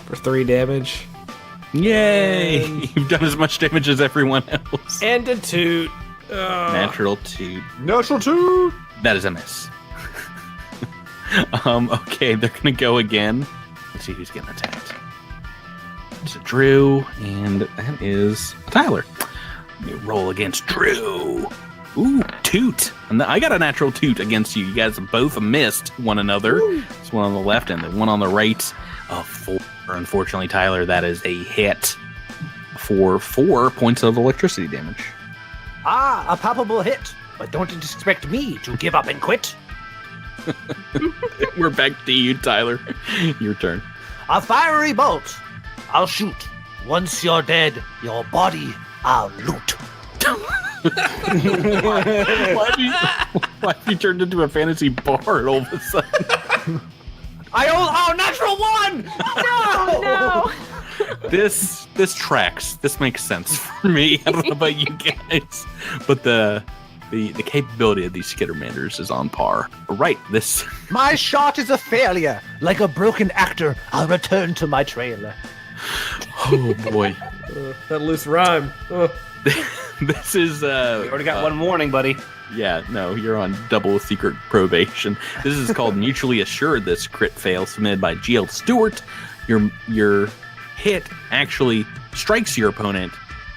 for 3 damage. Yay! And- You've done as much damage as everyone else. And a toot. Natural 2. Natural 2. That is a miss. Okay, they're gonna go again. Let's see who's getting attacked. It's Drew, and that is Tyler. Let me roll against Drew. Ooh, toot. And I got a natural toot against you. You guys both missed one another. This one on the left and the one on the right. 4. Unfortunately, Tyler, that is a hit for 4 points of electricity damage. A palpable hit. But don't expect me to give up and quit. We're back to you, Tyler. Your turn. A fiery bolt. I'll shoot. Once you're dead, your body I'll loot. Why have you turned into a fantasy bard all of a sudden? Natural 1! Oh no! This tracks. This makes sense for me. I don't know about you guys, but the capability of these Skittermanders is on par. Right. This. My shot is a failure. Like a broken actor, I'll return to my trailer. Oh boy. That loose rhyme. This is. You already got 1 warning, buddy. Yeah, no, you're on double secret probation. This is called Mutually Assured. This crit fail submitted by GL Stewart. Your hit actually strikes your opponent,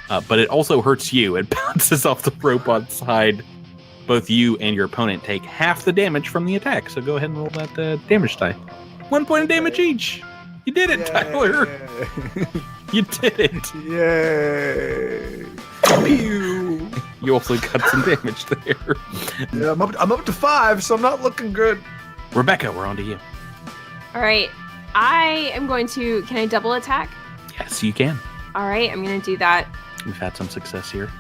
but it also hurts you. It bounces off the robot's side. Both you and your opponent take half the damage from the attack. So go ahead and roll that damage die. 1 point of damage each. You did it, Tyler. You did it. Yay. You also got some damage there. Yeah, I'm up to 5, so I'm not looking good. Rebecca, we're on to you. All right, I am going to. Can I double attack? Yes, you can. All right, I'm gonna do that. We've had some success here.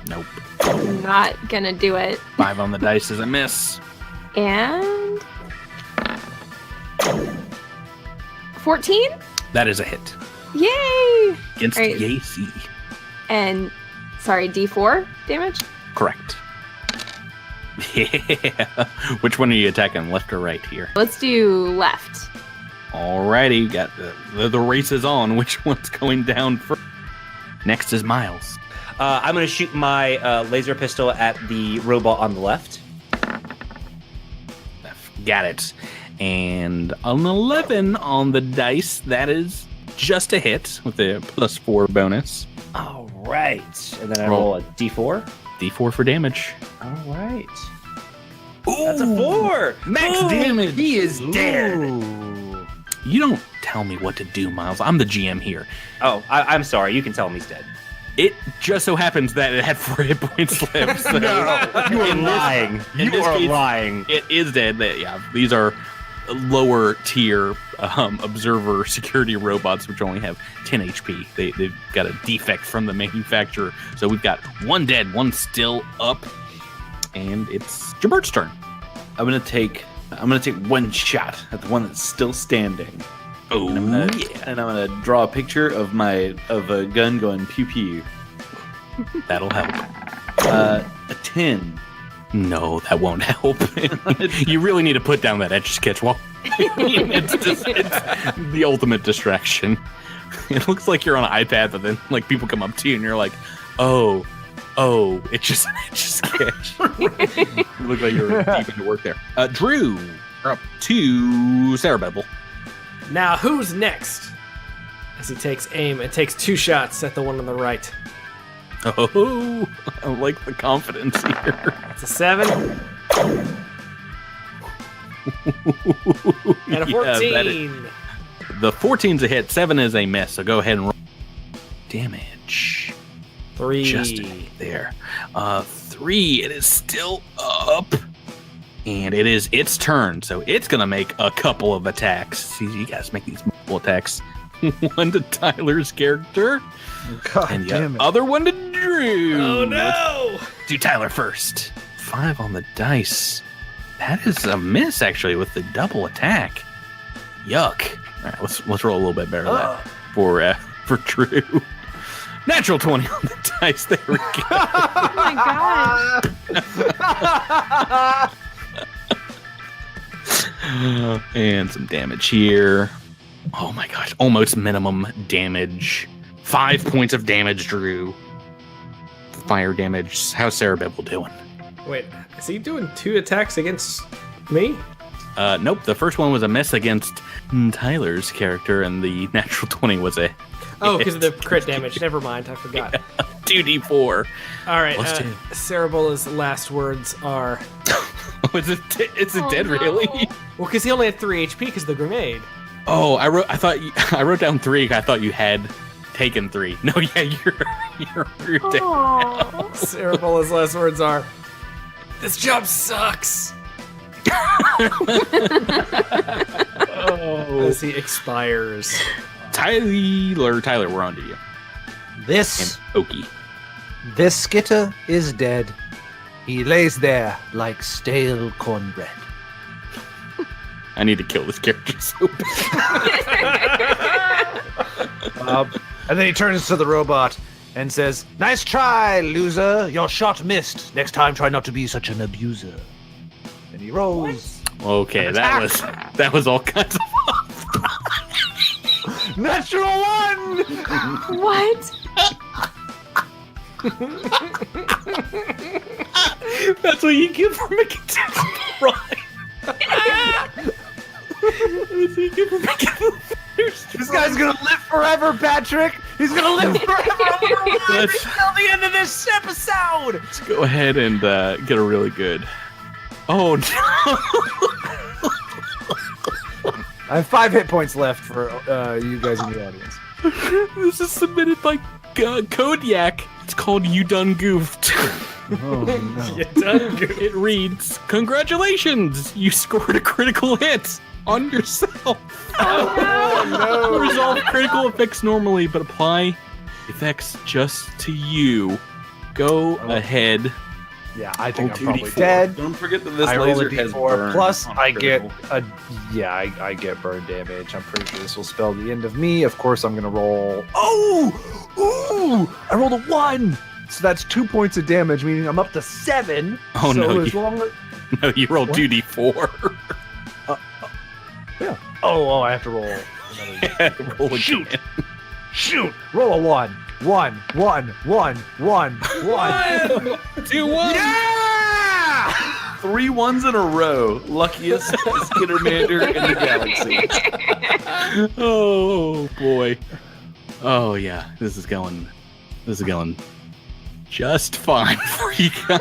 Nope. I'm not gonna do it. 5 on the dice is a miss. And 14? That is a hit. Yay! Against Right. the AC. And sorry, D4 damage? Correct. Yeah. Which one are you attacking, left or right here? Let's do left. Alrighty, you got the race is on. Which one's going down first? Next is Miles. I'm going to shoot my laser pistol at the robot on the left. Got it. And an 11 on the dice. That is just a hit with a +4 bonus. All right. And then I Roll. roll a D4. D4 for damage. All right. That's a 4. Max damage. He is dead. You don't tell me what to do, Miles. I'm the GM here. Oh, I'm sorry. You can tell him he's dead. It just so happens that it had 4 hit points left. So You are lying. in You this are case, lying. It is dead. Yeah, these are lower tier observer security robots, which only have 10 HP. They've got a defect from the manufacturer. So we've got 1 dead, 1 still up, and it's Jabert's turn. I'm gonna take 1 shot at the one that's still standing. Oh, And I'm gonna, yeah. and I'm gonna draw a picture of a gun going pew pew. That'll help. A 10. No, that won't help. You really need to put down that Etch-a-Sketch wall. It's the ultimate distraction. It looks like you're on an iPad, but then like people come up to you and you're like, oh, it's just an Etch-a-Sketch. You look like you're deep into work there. Drew, you're up to Sarah Bevel. Now, who's next? As he takes aim and takes 2 shots at the one on the right. Oh, I like the confidence here. It's a 7 and a 14. Yeah, the 14's a hit, 7 is a miss, so go ahead and roll damage. 3. Just there. 3, it is still up. And it is its turn, so it's going to make a couple of attacks. See, you guys make these multiple attacks. One to Tyler's character, God and damn the it. other one to Drew. Oh no! Let's do Tyler first. 5 on the dice. That is a miss, actually, with the double attack. Yuck. All right, let's roll a little bit better than that for Drew. Natural 20 on the dice. There we go. Oh my god. And some damage here. Oh my gosh, almost minimum damage. 5 points of damage, Drew. Fire damage. How's Sarah Bevel doing? Wait, is he doing 2 attacks against me? Nope, the first one was a miss against Tyler's character, and the natural 20 was a Oh, because of the crit damage. Never mind, I forgot. 2d4. All right, Plus 2. Cerebola's last words are... Is it dead, no. really? Well, because he only had 3 HP because of the grenade. Oh, I wrote down 3. I thought you had taken 3. No, yeah, you're dead. Aw. Cerebola's last words are... This job sucks! As he expires. Tyler, we're on to you. This And Okie. skitter is dead. He lays there like stale cornbread. I need to kill this character so bad. And then he turns to the robot and says, "Nice try, loser. Your shot missed. Next time, try not to be such an abuser." And he rolls. Okay, that was all kinds of Natural 1! What? That's what you get for making right. This guy's gonna live forever, Patrick. He's gonna live forever. Let's Until the end of this episode. go ahead and get a really good. Oh no! I have 5 hit points left for you guys in the audience. This is submitted by Kodiak. It's called You Done Goofed. Oh no. It reads, "Congratulations! You scored a critical hit on yourself. no. Resolve critical effects normally, but apply effects just to you. Go ahead." Yeah, I think I'm 2d4. probably dead. Don't forget that this I roll a laser has d4. burn. Plus, on I get critical. I get burn damage. I'm pretty sure this will spell the end of me. Of course, I'm gonna roll. Oh, ooh! I rolled a 1, so that's 2 points of damage, meaning I'm up to 7. Oh, so no, as you- long as No, you rolled What? 2d4. yeah. Oh, I have to roll. Another Roll Shoot. again. Shoot! Roll a 1. 1, 1, 1, 1, 1. 2-1. Yeah! 3 1s in a row. Luckiest Skittermander in the galaxy. Oh boy. Oh yeah, this is going just fine for you guys.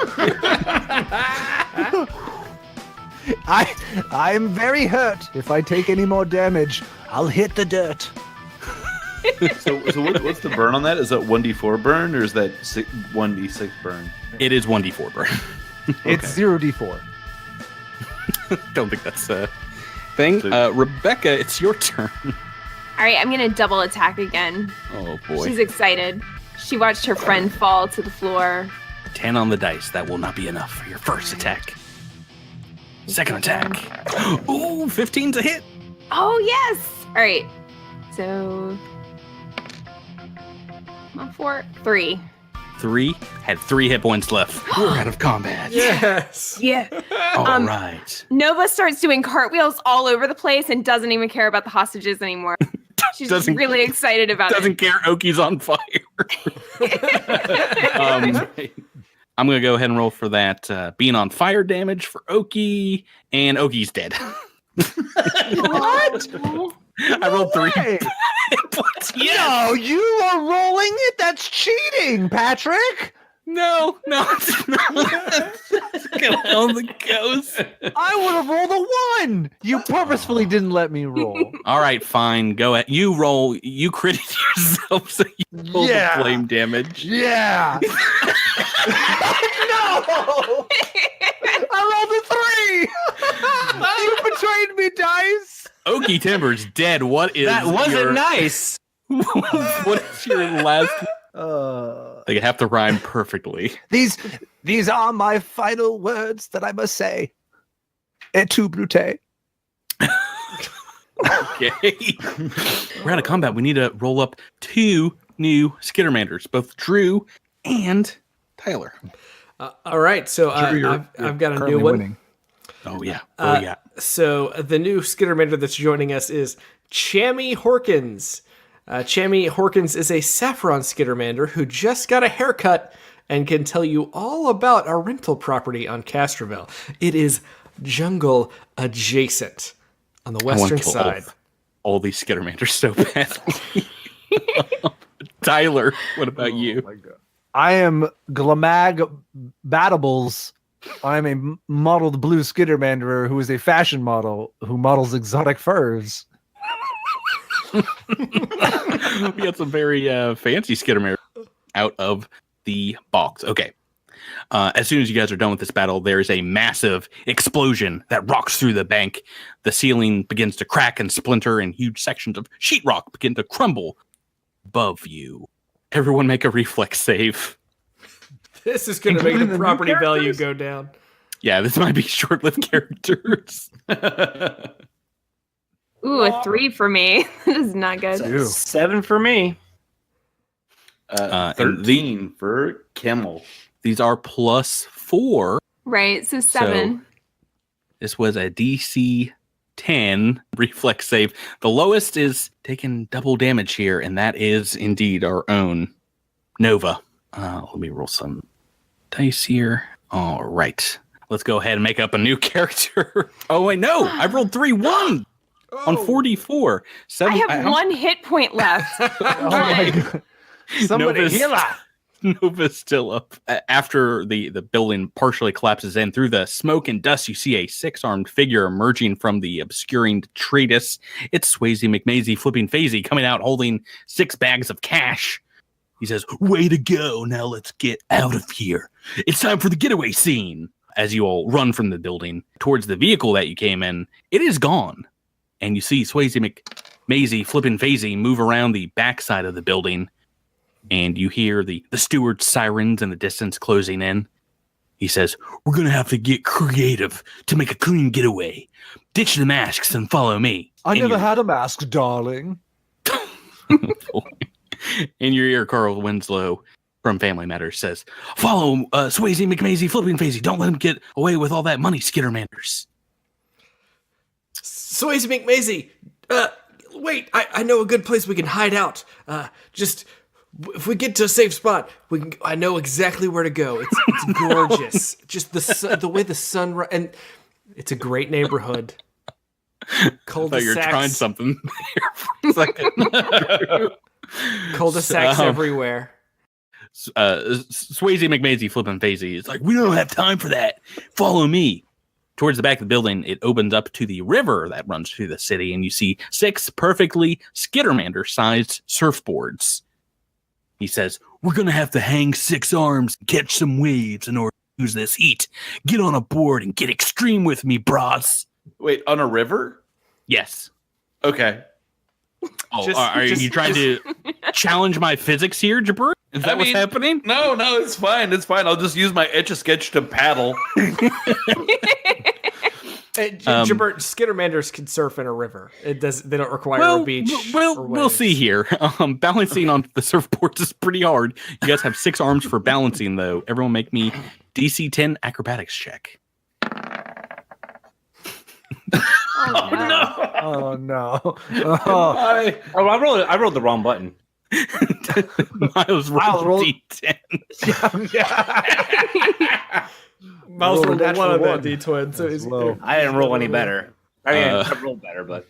I'm very hurt. If I take any more damage, I'll hit the dirt. So what's the burn on that? Is that 1d4 burn or is that 1d6 burn? It is 1d4 burn. It's 0d4. Don't think that's a thing. Rebecca, it's your turn. All right, I'm gonna double attack again. Oh boy. She's excited. She watched her friend fall to the floor. 10 on the dice. That will not be enough for your first attack. Second attack. Ooh, 15's a hit. Oh yes! All right, So, 4, 3. 3 had 3 hit points left. We're out of combat. Yes. Yeah. All right. Nova starts doing cartwheels all over the place and doesn't even care about the hostages anymore. She's just Doesn't- really excited about Doesn't care. Oki's on fire. I'm going to go ahead and roll for that being on fire damage for Oki, and Oki's dead. What? I rolled 3 Hey, points. no, you are rolling it. That's cheating, Patrick. No, it's not. It's gonna only goes. I would have rolled a 1. You purposefully didn't let me roll. All right, fine. Go ahead. You roll. You critted yourself, so you roll Yeah. the flame damage. Yeah. No. I rolled a 3. You betrayed me, dice. Oki Timber's dead. What is That wasn't your, nice. What is your last? They have to rhyme perfectly. These are my final words that I must say. Et tu, Brute. Okay. We're out of combat. We need to roll up 2 new Skittermanders, both Drew and Tyler. All right, so I've got a new one. Oh yeah. Oh yeah. So the new Skittermander that's joining us is Chammy Horkins. Chammy Horkins is a saffron Skittermander who just got a haircut and can tell you all about our rental property on Castroville. It is jungle adjacent on the I want western to kill side. all these Skittermanders so badly. Tyler, what about you? My God. I am Glamag Batables. I'm a modeled blue Skittermander who is a fashion model who models exotic furs. We got some very fancy Skittermanders out of the box. Okay. As soon as you guys are done with this battle, there is a massive explosion that rocks through the bank. The ceiling begins to crack and splinter, and huge sections of sheetrock begin to crumble above you. Everyone make a reflex save. This is going to make the property value go down. Yeah, this might be short-lived characters. Ooh, a 3 for me. That is not good. Ew. 7 for me. And 13 for Kimmel. These are +4. Right, so 7. This was a DC 10 reflex save. The lowest is taking double damage here, and that is indeed our own Nova. Let me roll some dice here. All right. Let's go ahead and make up a new character. Oh, wait, no. I rolled 3-1 on 44. I have 1 hit point left. Oh my God. Somebody Nova's- heal her. Nova's still up. After the building partially collapses in, through the smoke and dust, you see a 6-armed figure emerging from the obscuring detritus. It's Swayze McMazy flipping Phasey coming out holding 6 bags of cash. He says, "Way to go. Now let's get out of here. It's time for the getaway scene." As you all run from the building towards the vehicle that you came in, it is gone. And you see Swayze McMazy flipping Phasey move around the backside of the building. And you hear the steward's sirens in the distance closing in. He says, "We're going to have to get creative to make a clean getaway. Ditch the masks and follow me." I In never your- had a mask, darling. In your ear, Carl Winslow from Family Matters says, "Follow Swayze McMazy flipping Phasey. Don't let him get away with all that money, Skittermanders." Swayze McMazy, wait, I know a good place we can hide out. Just if we get to a safe spot, I know exactly where to go. It's gorgeous. Just the way the sun and it's a great neighborhood. I thought you were trying something there for a second. Cul-de-sacs everywhere. Swayze McMazy flipping Phasey is like, "We don't have time for that. Follow me." Towards the back of the building, it opens up to the river that runs through the city, and you see 6 perfectly Skittermander-sized surfboards. He says, "We're going to have to hang 6 arms and catch some waves in order to use this heat. Get on a board and get extreme with me, bros." Wait, on a river? Yes. Okay. Oh, Just- are just- you trying to challenge my physics here, Jabber? Is that I what's mean- happening? No, it's fine. It's fine. I'll just use my Etch-a-Sketch to paddle. Jabert, Skittermanders can surf in a river. They don't require a beach. or We'll waves. see here. Balancing on the surfboards is pretty hard. You guys have 6 arms for balancing, though. Everyone make me DC 10 acrobatics check. Oh no! Oh. I rolled the wrong button. Miles rolled D10. Miles rolled a one on that one. D20, so he's low. I didn't roll any better. I mean, I rolled better, but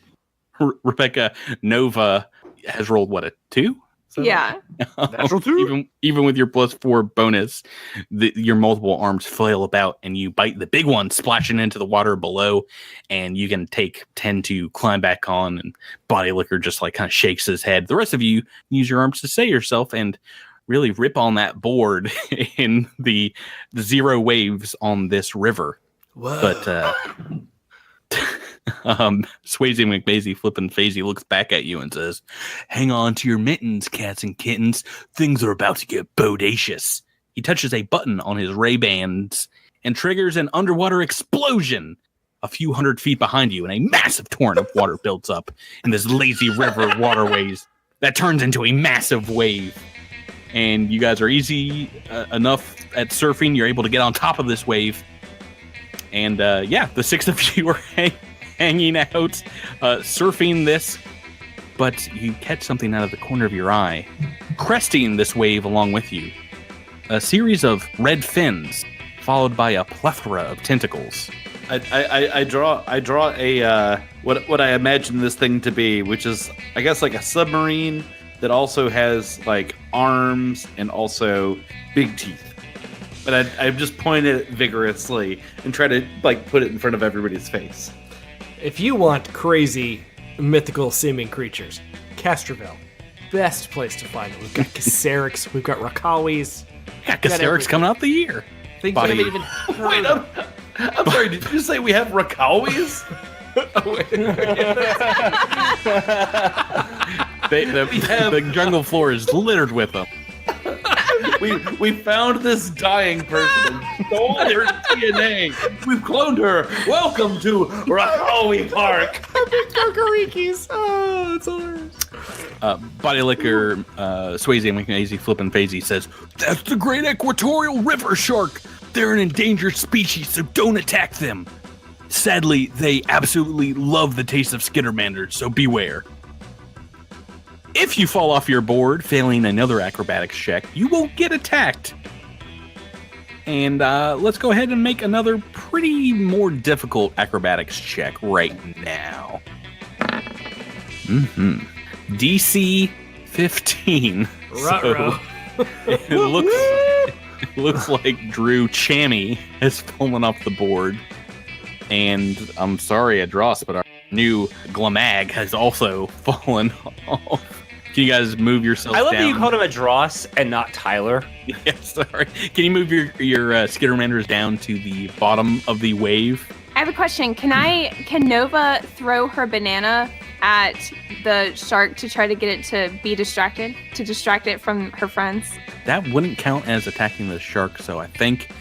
Rebecca Nova has rolled what, a 2? Yeah. Natural 2. Even with your +4 bonus, your multiple arms flail about and you bite the big one, splashing into the water below, and you can take 10 to climb back on, and Goblinukkah just like kind of shakes his head. The rest of you use your arms to save yourself and really rip on that board in the 0 waves on this river. Whoa. But Swayze McBazy flipping Phasey looks back at you and says, "Hang on to your mittens, cats and kittens. Things are about to get bodacious." He touches a button on his Ray-Bans and triggers an underwater explosion a few hundred feet behind you, and a massive torrent of water builds up in this lazy river waterways that turns into a massive wave. And you guys are easy enough at surfing. You're able to get on top of this wave. And the 6 of you are hanging out, surfing this, but you catch something out of the corner of your eye, cresting this wave along with you. A series of red fins, followed by a plethora of tentacles. I draw a what I imagine this thing to be, which is, I guess, like a submarine that also has like arms and also big teeth. But I just point it vigorously and try to like put it in front of everybody's face. If you want crazy, mythical seeming creatures, Castroville, best place to find them. We've got Cassarics, we've got Rakawis. Yeah, Cassaric's coming out the year. Things Body. I haven't even heard Wait, of. I'm sorry, did you say we have Rakawis? The jungle floor is littered with them. We found this dying person and stole their DNA. We've cloned her. Welcome to Rakawi Park. Kokorikis. Oh, it's hilarious. Goblinukkah, Swayze McNazy flipping Phasey says, "That's the great equatorial river shark. They're an endangered species, so don't attack them. Sadly, they absolutely love the taste of skittermanders, so beware. If you fall off your board, failing another acrobatics check, you won't get attacked." And let's go ahead and make another pretty more difficult acrobatics check right now. DC 15. Ruh-roh. It looks like Drew Chammy has fallen off the board. And I'm sorry, Adros, but our new Glamag has also fallen off. Can you guys move yourself down? I love that you called him a Dross and not Tyler. Yeah, sorry. Can you move your Skittermanders down to the bottom of the wave? I have a question. Can Nova throw her banana at the shark to try to get it to be distracted, to distract it from her friends? That wouldn't count as attacking the shark, so I think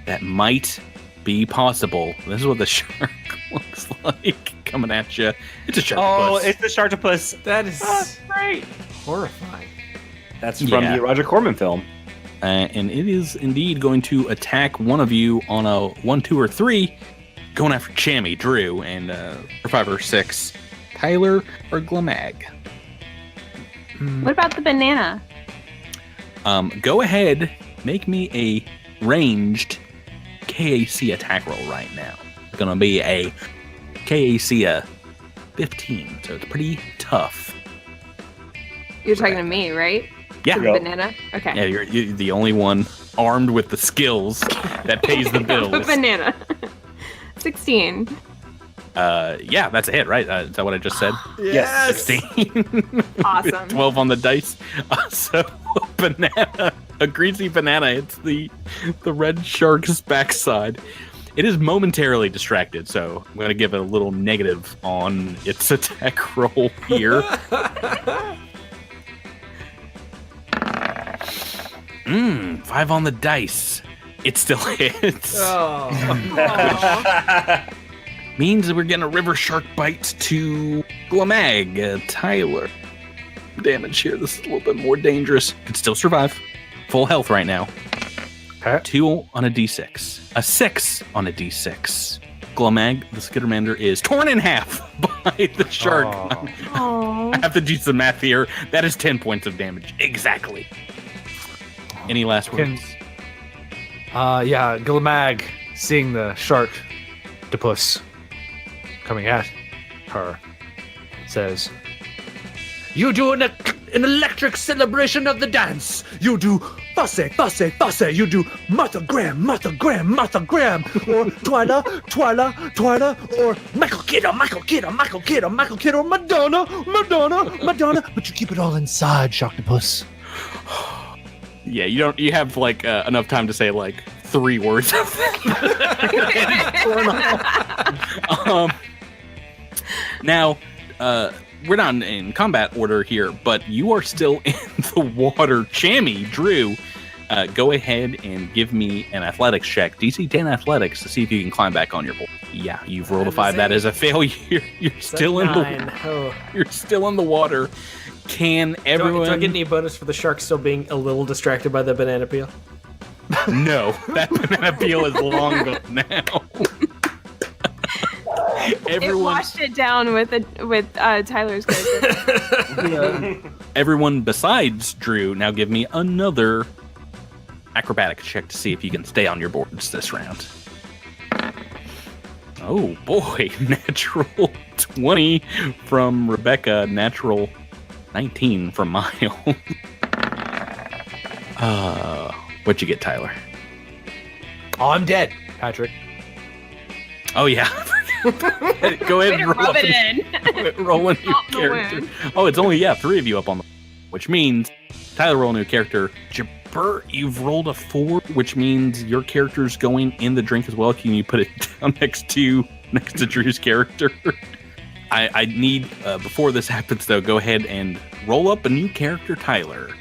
that might be possible. This is what the shark looks like coming at you. It's a shark. Oh, it's the Sharktopus. That is Great. horrifying. That's from the Roger Corman film. And it is indeed going to attack one of you on a 1, 2, or 3, going after Chammy, Drew, and or 5 or 6, Tyler or Glamag. What about the banana? Go ahead, make me a ranged KAC attack roll right now. It's gonna be a KAC 15, so it's pretty tough. You're talking to me, right? Yeah. To the banana? Okay. Yeah, you're the only one armed with the skills that pays the bills. Banana. 16. Yeah, that's a hit, right? Is that what I just said? Yes. 16. Awesome. 12 on the dice. So banana, a greasy banana hits the red shark's backside. It is momentarily distracted, so I'm going to give it a little negative on its attack roll here. 5 on the dice. It still hits. Oh. Means that we're getting a river shark bite to Glamag. Tyler. Damage here. This is a little bit more dangerous. Could still survive. Full health right now. Okay. 2 on a d6. A 6 on a d6. Glamag, the Skittermander, is torn in half by the shark. Oh. I have to do some math here. That is 10 points of damage. Exactly. Any last words? Yeah, Glamag, seeing the shark Octopus coming at her, says, "You do an electric celebration of the dance. You do fusse, fusse, fusse. You do Martha Graham, Martha Graham, Martha Graham, or Twyla, Twyla, Twyla, or Michael Kidder, Michael Kidder, Michael Kidder, Michael Kidder, Madonna, Madonna, Madonna. But you keep it all inside, Sharktopus." Yeah, you have like enough time to say like 3 words. Now, we're not in combat order here, but you are still in the water. Chammy, Drew, go ahead and give me an athletics check. DC 10 athletics to see if you can climb back on your board. Yeah, you've rolled a 5. That is a failure. You're still in the Nine. Oh. You're still in the water. Can everyone? Do I get any bonus for the shark still being a little distracted by the banana peel? No, that banana peel is long gone now. It washed it down with Tyler's character. Everyone besides Drew, now give me another acrobatic check to see if you can stay on your boards this round. Oh boy, natural 20 from Rebecca, natural 19 from Miles. What'd you get, Tyler? Oh, I'm dead, Patrick. Oh yeah. Go ahead and roll Rub it in. roll a new Not the character. win. Oh, it's only 3 of you up on the, which means Tyler roll a new character. Jabert, you've rolled a 4, which means your character's going in the drink as well. Can you put it down next to Drew's character? I need before this happens though. Go ahead and roll up a new character, Tyler.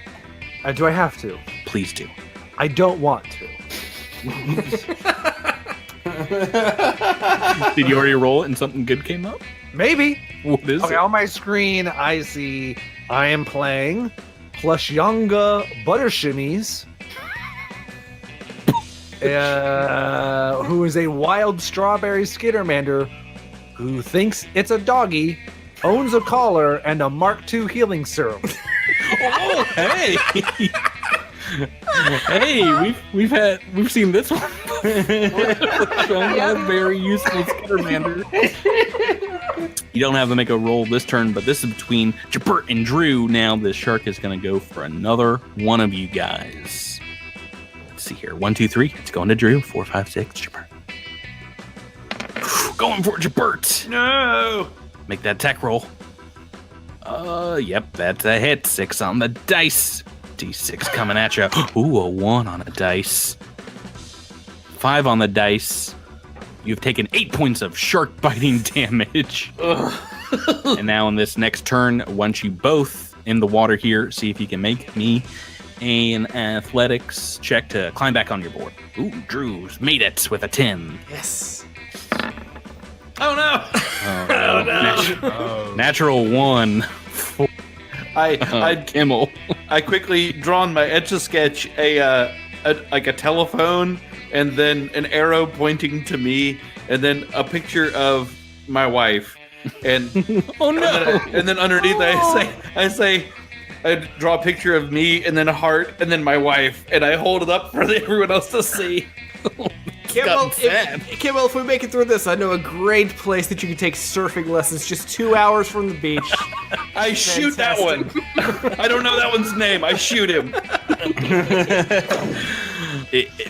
Do I have to? Please do. I don't want to. Did you already roll it and something good came up? Maybe. What is Okay, it? on my screen, I see I am playing Plushyanga Buttershimmies, who is a wild strawberry skittermander who thinks it's a doggy, owns a collar, and a Mark II healing serum. Oh, hey. Hey, we've seen this one. Very useful Skittermander. You don't have to make a roll this turn, but this is between Jabert and Drew. Now the shark is going to go for another one of you guys. Let's see here. 1, 2, 3. It's going to Drew. 4, 5, 6. Jabert. Going for Jabert. No. Make that attack roll. Yep, that's a hit. 6 on the dice. D6 coming at you. Ooh, a 1 on a dice. 5 on the dice. You've taken 8 points of shark biting damage. And now in this next turn, once you both in the water here, see if you can make me an athletics check to climb back on your board. Ooh, Drew's made it with a 10. Yes. Oh no. Natural 1. I Kimmel. I quickly drawn my Etch-a-Sketch a telephone, and then an arrow pointing to me, and then a picture of my wife, and Oh no. and then underneath I draw a picture of me, and then a heart, and then my wife, and I hold it up for everyone else to see. Kimmel, sad. Kimmel, if we make it through this, I know a great place that you can take surfing lessons just 2 hours from the beach. I shoot that one. I don't know that one's name. I shoot him.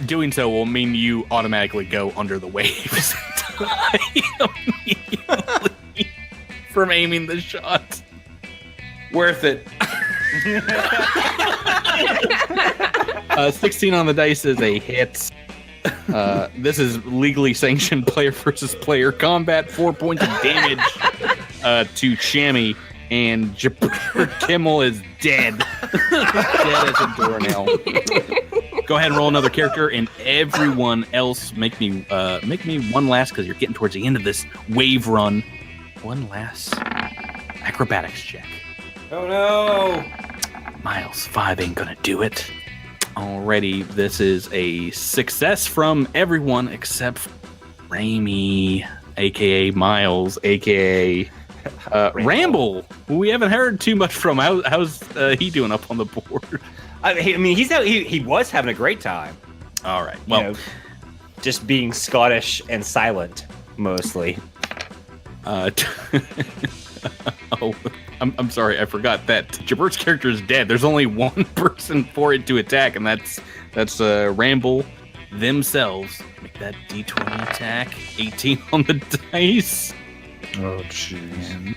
Doing so will mean you automatically go under the waves immediately from aiming the shot. Worth it. 16 on the dice is a hit. This is legally sanctioned player versus player combat. 4 points of damage to Chammy, and Jabber Kimmel is dead. Dead as a doornail. Go ahead and roll another character, and everyone else make me one last, because you're getting towards the end of this wave run. One last acrobatics check. Oh no! Miles, 5 ain't gonna do it. Alrighty, this is a success from everyone except Raimi, aka Miles, aka Ramble. We haven't heard too much from. How's he doing up on the board? I mean, he was having a great time. All right. Well, You know, just being Scottish and silent mostly. Oh, I'm sorry, I forgot that Jabert's character is dead. There's only one person for it to attack, and that's Ramble themselves. Make that D20 attack. 18 on the dice. Oh, jeez. And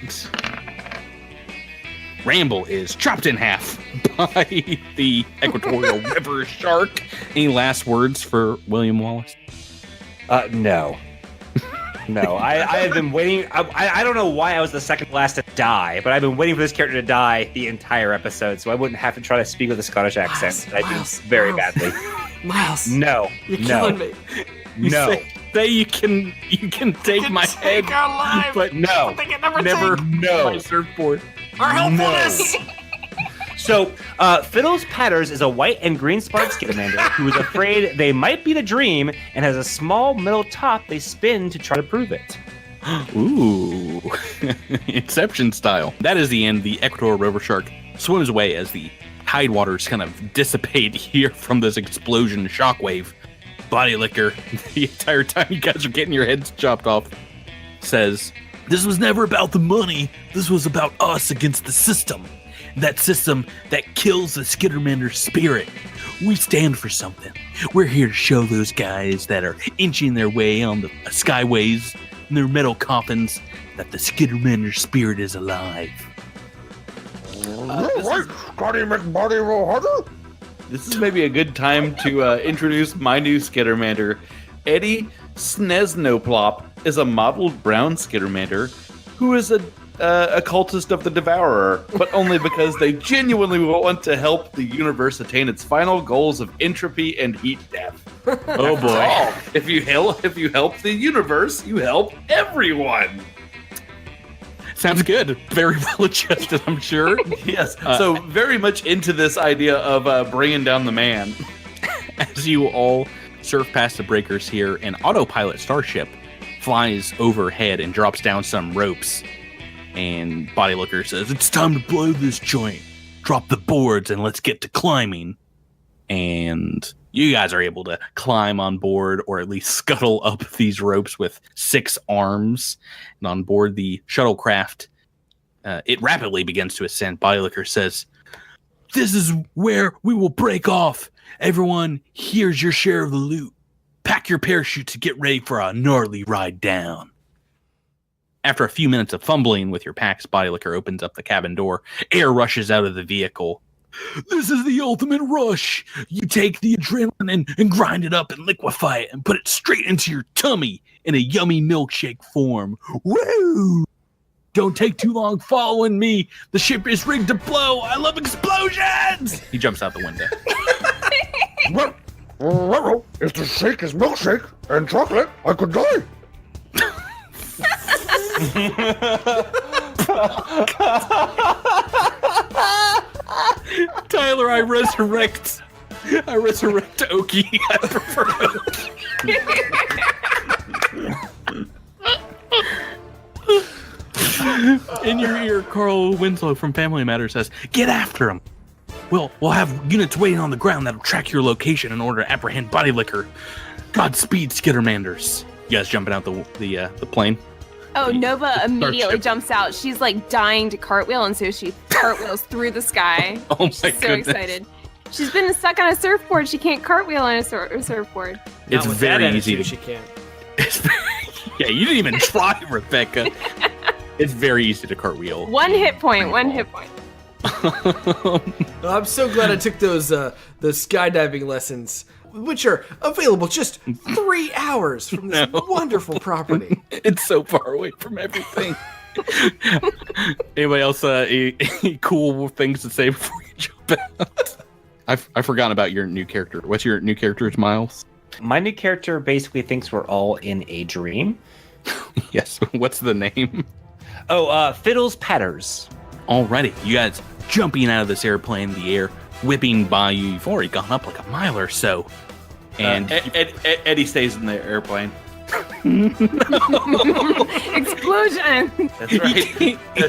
Ramble is chopped in half by the equatorial river shark. Any last words for William Wallace? No. No, I have been waiting. I don't know why I was the second last to die, but I've been waiting for this character to die the entire episode, so I wouldn't have to try to speak with a Scottish accent. I do very badly. Miles, No, you're no, killing me. no, Say you can take my head, Take our lives. but no, They can never never take no. my surfboard. our helpfulness. So, Fiddles Patters is a white and green spotted skittermander who is afraid they might be the dream and has a small metal top they spin to try to prove it. Ooh, Inception style. That is the end. The Ecuador rover shark swims away as the tide waters kind of dissipate here from this explosion shockwave. Body Licker, the entire time you guys are getting your heads chopped off, says, This was never about the money. This was about us against the system. That system that kills the Skittermander spirit. We stand for something. We're here to show those guys that are inching their way on the skyways in their metal coffins that the Skittermander spirit is alive. This is maybe a good time to introduce my new Skittermander. Eddie Snesnoplop is a mottled brown Skittermander who is a cultist of the Devourer, but only because they genuinely want to help the universe attain its final goals of entropy and heat death. oh boy. If you help the universe, you help everyone. Sounds good. Very well adjusted, I'm sure. Yes. So very much into this idea of bringing down the man. As you all surf past the breakers here, an autopilot starship flies overhead and drops down some ropes. And Body Looker says, It's time to blow this joint. Drop the boards and let's get to climbing. and you guys are able to climb on board, or at least scuttle up these ropes with 6 arms. And on board the shuttlecraft, it rapidly begins to ascend. Bodylicker says, This is where we will break off. Everyone, here's your share of the loot. Pack your parachutes to get ready for a gnarly ride down. After a few minutes of fumbling with your packs, Bodylicker opens up the cabin door. Air rushes out of the vehicle. This is the ultimate rush. You take the adrenaline and grind it up and liquefy it and put it straight into your tummy in a yummy milkshake form. Woo! Don't take too long following me. The ship is rigged to blow. I love explosions! He jumps out the window. If the shake is milkshake and chocolate, I could die. Tyler, I resurrect Oki. I prefer Oki. In your ear, Carl Winslow from Family Matters says, "Get after him. We'll have units waiting on the ground that'll track your location in order to apprehend Bodylicker. Godspeed, Skittermanders." You guys jumping out the plane? Oh, Nova immediately Starship. jumps out. She's like dying to cartwheel, and so she cartwheels through the sky. Oh my She's so goodness. excited. She's been stuck on a surfboard. She can't cartwheel on a surfboard. It's Not with very that easy attitude, to. She can't. Yeah, you didn't even try, Rebecca. It's very easy to cartwheel. 1 hit point. 1 hit point. I'm so glad I took those the skydiving lessons, which are available just 3 hours from this wonderful property. It's so far away from everything. Anybody else any cool things to say before you jump out? I've forgotten about your new character. What's your new character, Miles? My new character basically thinks we're all in a dream. Yes. What's the name? Oh, Fiddles Patters. Alrighty, you guys jumping out of this airplane, the air whipping by you. You've already gone up like a mile or so. And Eddie stays in the airplane. Explosion! That's right.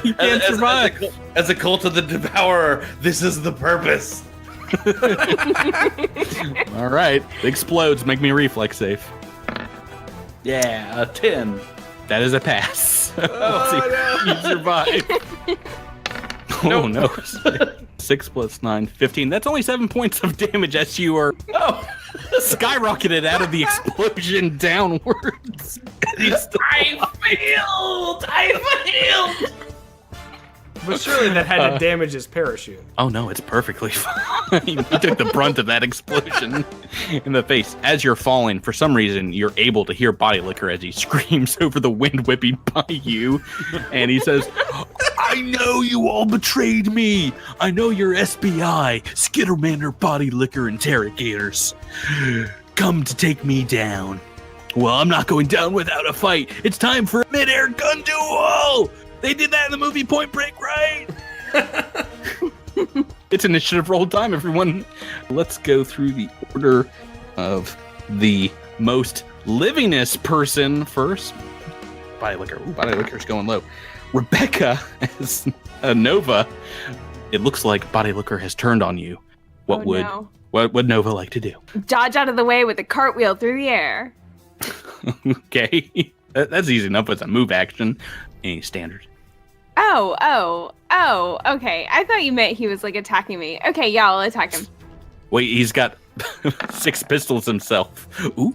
you can't survive. As a cult of the devourer, this is the purpose. All right, it explodes. Make me a reflex save. Yeah, a 10. That is a pass. You survive. Oh no. 6 plus 9, 15. That's only 7 points of damage as you are skyrocketed out of the explosion downwards. I failed! But surely that had to damage his parachute. Oh no, it's perfectly fine. You took the brunt of that explosion in the face. As you're falling, for some reason, you're able to hear Goblinukkah as he screams over the wind whipping by you. And he says, I know you all betrayed me. I know you're SBI, Skittermander Goblinukkah interrogators. Come to take me down. Well, I'm not going down without a fight. It's time for a mid-air gun duel. They did that in the movie Point Break, right? It's initiative roll time, everyone. Let's go through the order of the most livingest person first. Goblinukkah. Ooh, Goblinukkah's going low. Rebecca as Nova. It looks like Goblinukkah has turned on you. What would Nova like to do? Dodge out of the way with a cartwheel through the air. Okay. That's easy enough with a move action. Any standard. Oh, okay. I thought you meant he was like attacking me. Okay, yeah, I'll attack him. Wait, he's got 6 pistols himself. Ooh.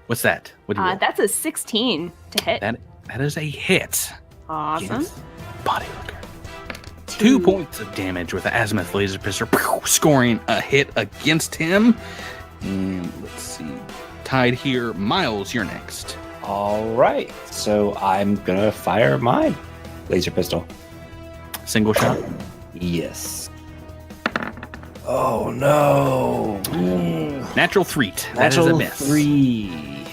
What's that? What do you roll? That's a 16 to hit. That is a hit. Awesome. Goblinukkah. 2 points of damage with the azimuth laser pistol, scoring a hit against him. And let's see. Tied here. Miles, you're next. All right. So I'm going to fire my laser pistol. Single shot. Yes. Oh no! Natural 3. That is a miss. 3.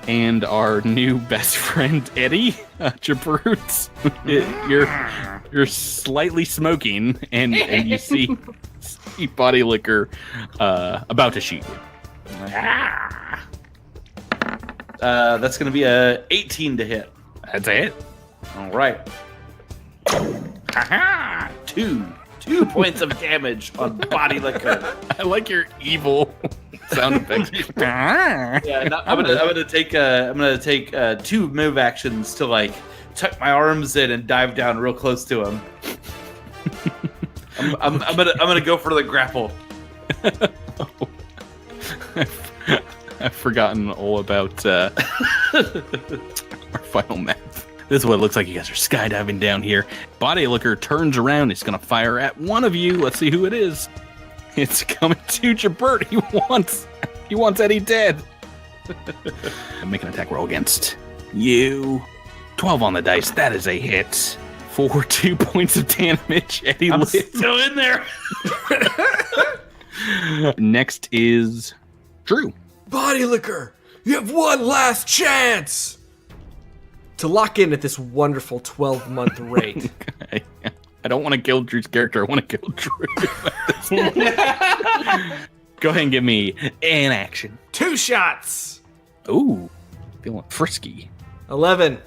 And our new best friend Eddie, Jabroots. You're slightly smoking, and you see Goblinukkah about to shoot you. That's going to be a 18 to hit. That's a hit. All right. Ha-ha! 2 points of damage on Goblinukkah. I like your evil sound effects. Yeah, no, I'm gonna take 2 move actions to like tuck my arms in and dive down real close to him. I'm gonna go for the grapple. I've forgotten all about our final map. This is what it looks like. You guys are skydiving down here. Goblinukkah turns around. He's going to fire at one of you. Let's see who it is. It's coming to Jabert. He wants Eddie dead. Make an attack roll against you. 12 on the dice. That is a hit. For 2 points of damage. Eddie I'm lives. still in there. Next is Drew. Goblinukkah, you have one last chance to lock in at this wonderful 12-month rate. I don't want to kill Drew's character. I want to kill Drew. Go ahead and give me an action. 2 shots. Ooh, feeling frisky. 11.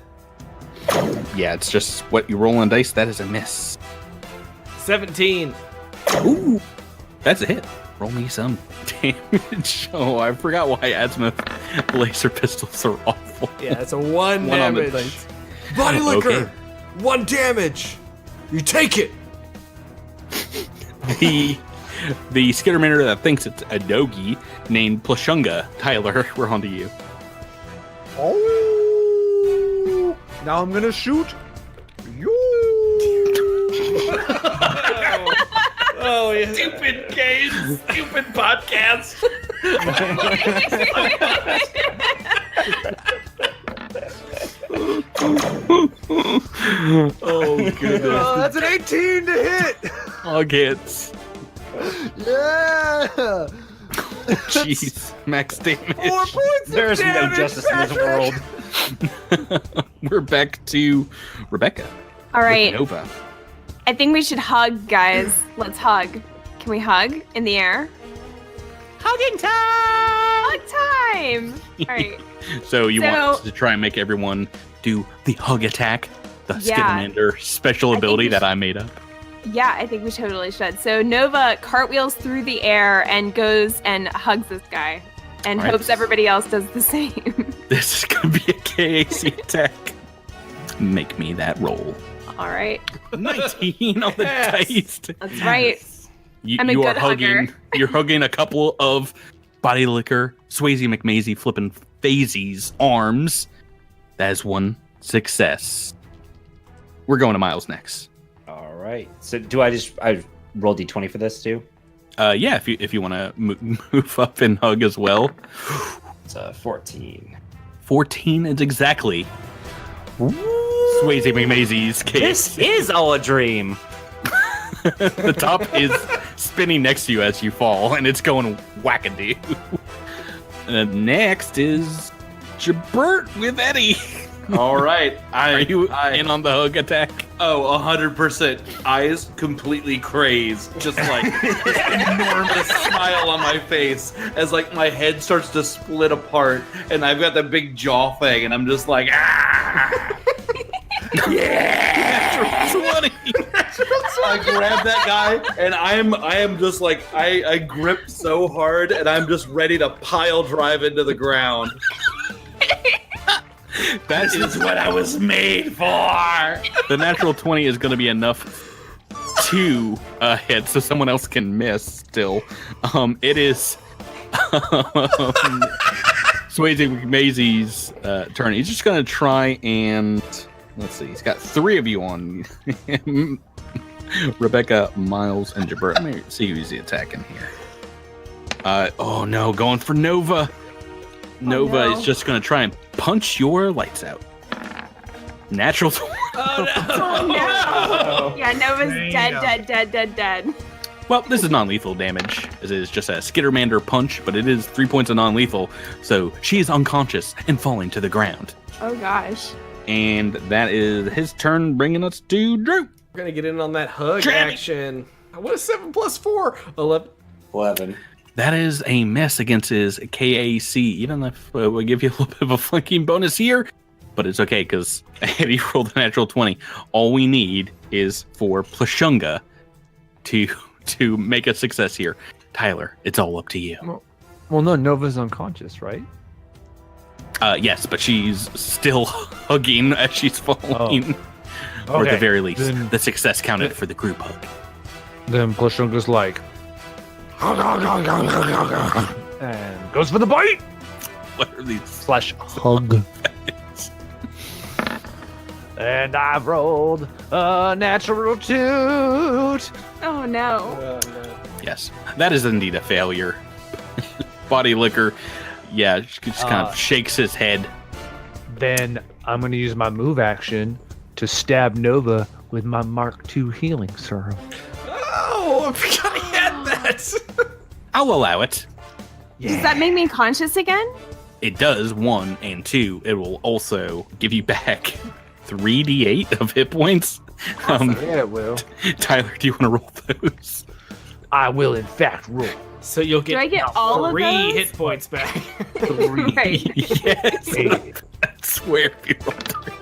Yeah, it's just what you roll on dice. That is a miss. 17. Ooh, that's a hit. Roll me some damage. Oh, I forgot why azimuth laser pistols are awful. Yeah, it's a 1 One on the damage. dice. Goblinukkah, Okay. 1 damage. You take it. The Skittermander that thinks it's a doggy named Plushunga. Tyler, we're on to you. Oh! Now I'm gonna shoot you. Oh, yeah. Stupid game, stupid podcast. Oh, goodness. That's an 18 to hit. All gets. Yeah. Jeez, max damage. 4 points. There is of no damage, justice in this Patrick. world. We're back to Rebecca. All right. with Nova. I think we should hug, guys. Let's hug. Can we hug in the air? Hugging time! Hug time! All right. So you want So- us to try and make everyone do the hug attack, the Yeah. Skittermander special I think ability we that should- I made up. Yeah, I think we totally should. So Nova cartwheels through the air and goes and hugs this guy and All right. hopes everybody else does the same. This is gonna be a KAC attack. Make me that roll. All right. 19 on the Yes. dice. That's right. You, I'm a you good are hugging. hugger. You're hugging a couple of Body Liquor, Swayze McMazy flipping Phasey's arms. That is one success. We're going to Miles next. All right. So do I roll d20 for this too? Yeah, if you want to move up and hug as well. It's 14. 14 is exactly Swayze McMazy's case. This is all a dream. The top is spinning next to you as you fall, and it's going wackadoo. Next is Jabert with Eddie. All right. Are you in on the hug attack? Oh, 100%. Eyes completely crazed. Just like this enormous smile on my face as like my head starts to split apart and I've got that big jaw thing and I'm just like, ah! Yeah! 20. I grab that guy and I am just like, I grip so hard and I'm just ready to pile drive into the ground. This is what I was made for. The natural 20 is going to be enough to hit, so someone else can miss still. It is Swayze McMazy's turn. He's just going to try and... Let's see. He's got 3 of you on him. Rebecca, Miles, and Jabert. Let me see who's the attacking here. Oh, no. Going for Nova. Nova no. is just going to try and punch your lights out. Natural 20. Oh, no. Yeah, Nova's dead. Well, this is non-lethal damage. It is just a Skittermander punch, but it is 3 points of non-lethal. So she is unconscious and falling to the ground. Oh, gosh. And that is his turn, bringing us to Drew. We're gonna get in on that hug Jammy. action. What is 7 plus 4? 11. 11. That is a miss against his KAC, even if we give you a little bit of a flanking bonus here. But it's okay, because he rolled a natural 20. All we need is for Plashunga to make a success here. Tyler, it's all up to you. Well, no, Nova's unconscious, right? Yes, but she's still hugging as she's falling. Or at the Okay, very least, then- the success counted for the group hug. Then Plashunga's like, and goes for the bite What are these? / hug. And I've rolled a natural toot. Oh, no. Yes, that is indeed a failure. Body Liquor, yeah, just kind of shakes his head. Then I'm going to use my move action to stab Nova with my Mark II healing serum. Oh, I forgot I had that. I'll allow it. Does that make me conscious again? It does, 1 and 2. It will also give you back 3d8 of hit points. Yeah, it will. Tyler, do you want to roll those? I will, in fact, roll. So you'll get Do I get all of 3 those? hit points back. Right. Yes. I swear if you roll 3.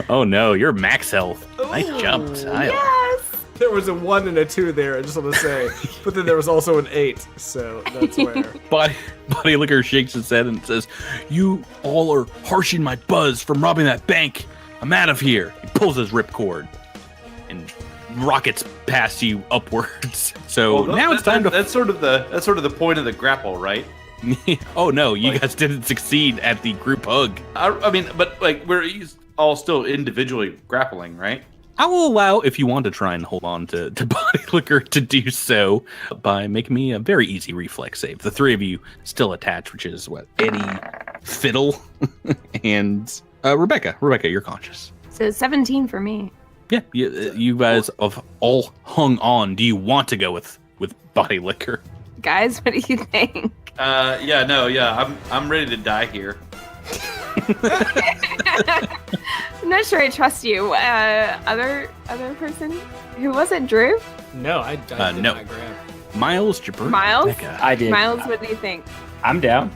Oh no, you're max health. Nice jump, Tyler. Yes. There was a 1 and a 2 there, I just want to say. But then there was also an 8, so that's where. Body Liquor shakes his head and says, "You all are harshing my buzz from robbing that bank. I'm out of here." He pulls his ripcord and rockets past you upwards. So Well, now it's time to. That's sort of the point of the grapple, right? Oh no, you guys didn't succeed at the group hug. I mean, but like we're all still individually grappling, right? I will allow, if you want to try and hold on to Body Liquor, to do so by making me a very easy reflex save. The 3 of you still attached, which is what? Eddie, Fiddle, and Rebecca. Rebecca, you're conscious. So 17 for me. Yeah, you guys have all hung on. Do you want to go with body liquor? Guys, what do you think? I'm ready to die here. I'm not sure I trust you. Other person? Who was it, Drew? No, I did no. not grab. Miles, Jabber, Miles? Becca. I did. Miles, what do you think? I'm down.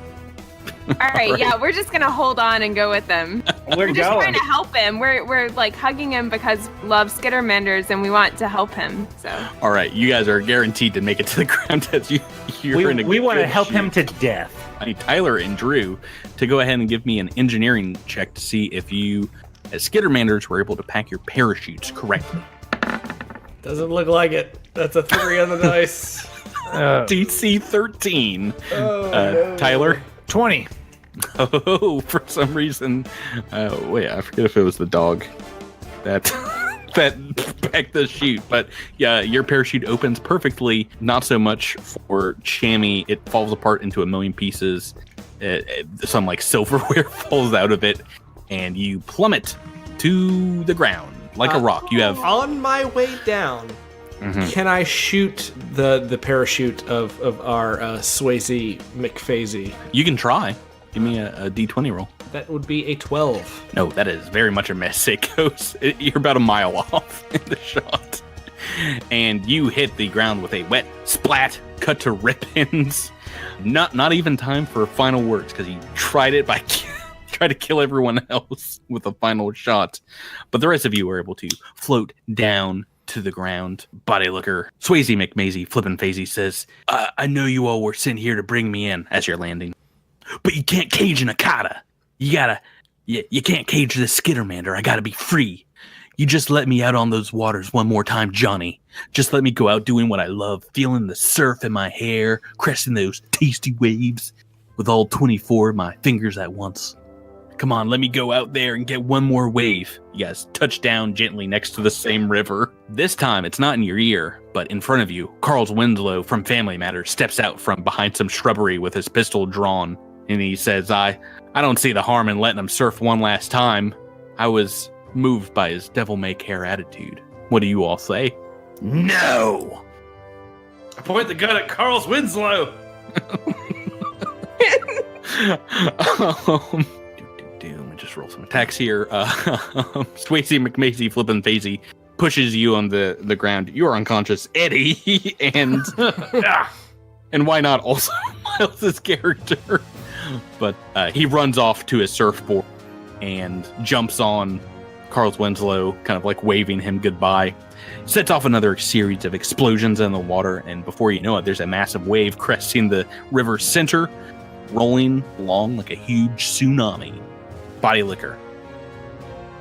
All right, Right. yeah, we're just gonna hold on and go with them. We're We're just going. trying to help him. We're like hugging him because love Skittermanders and we want to help him. So All right, you guys are guaranteed to make it to the ground as you're in a We want to good help him shape. to death. I need Tyler and Drew to go ahead and give me an engineering check to see if you, as Skittermanders, were able to pack your parachutes correctly. Doesn't look like it. That's a 3 on the dice. DC 13. Oh, no. Tyler? 20. Oh, for some reason. Wait, I forget if it was the dog that packed the chute. But yeah, your parachute opens perfectly. Not so much for Chammy. It falls apart into a million pieces. Some like silverware falls out of it, and you plummet to the ground like a rock. You have. On my way down, Mhm. can I shoot the parachute of our Swayze McPhazy? You can try. Give me a D20 roll. That would be a 12. No, that is very much a miss. It goes. You're about a mile off in the shot, and you hit the ground with a wet splat, cut to ribbons. Not even time for final words because you tried it by try to kill everyone else with a final shot, but the rest of you were able to float down to the ground. Body looker Swayze McMazy flippin' Fazy says, "I know you all were sent here to bring me in as you're landing, but you can't cage an Akata. You can't cage this Skittermander. I gotta be free. You just let me out on those waters one more time, Johnny. Just let me go out doing what I love, feeling the surf in my hair, cresting those tasty waves with all 24 of my fingers at once. Come on, let me go out there and get one more wave." You guys touch down gently next to the same river. This time, it's not in your ear, but in front of you, Carl's Winslow from Family Matters steps out from behind some shrubbery with his pistol drawn, and he says, I don't see the harm in letting him surf one last time. I was moved by his devil-may-care attitude. What do you all say? No. I point the gun at Carl's Winslow. Let me just roll some attacks here. Swayze McMazy flippin' Fazy pushes you on the ground. You are unconscious, Eddie, and and why not also Miles' character? But he runs off to his surfboard and jumps on Carl's Winslow, kind of like waving him goodbye. Sets off another series of explosions in the water, and before you know it, there's a massive wave cresting the river's center, rolling along like a huge tsunami. Body liquor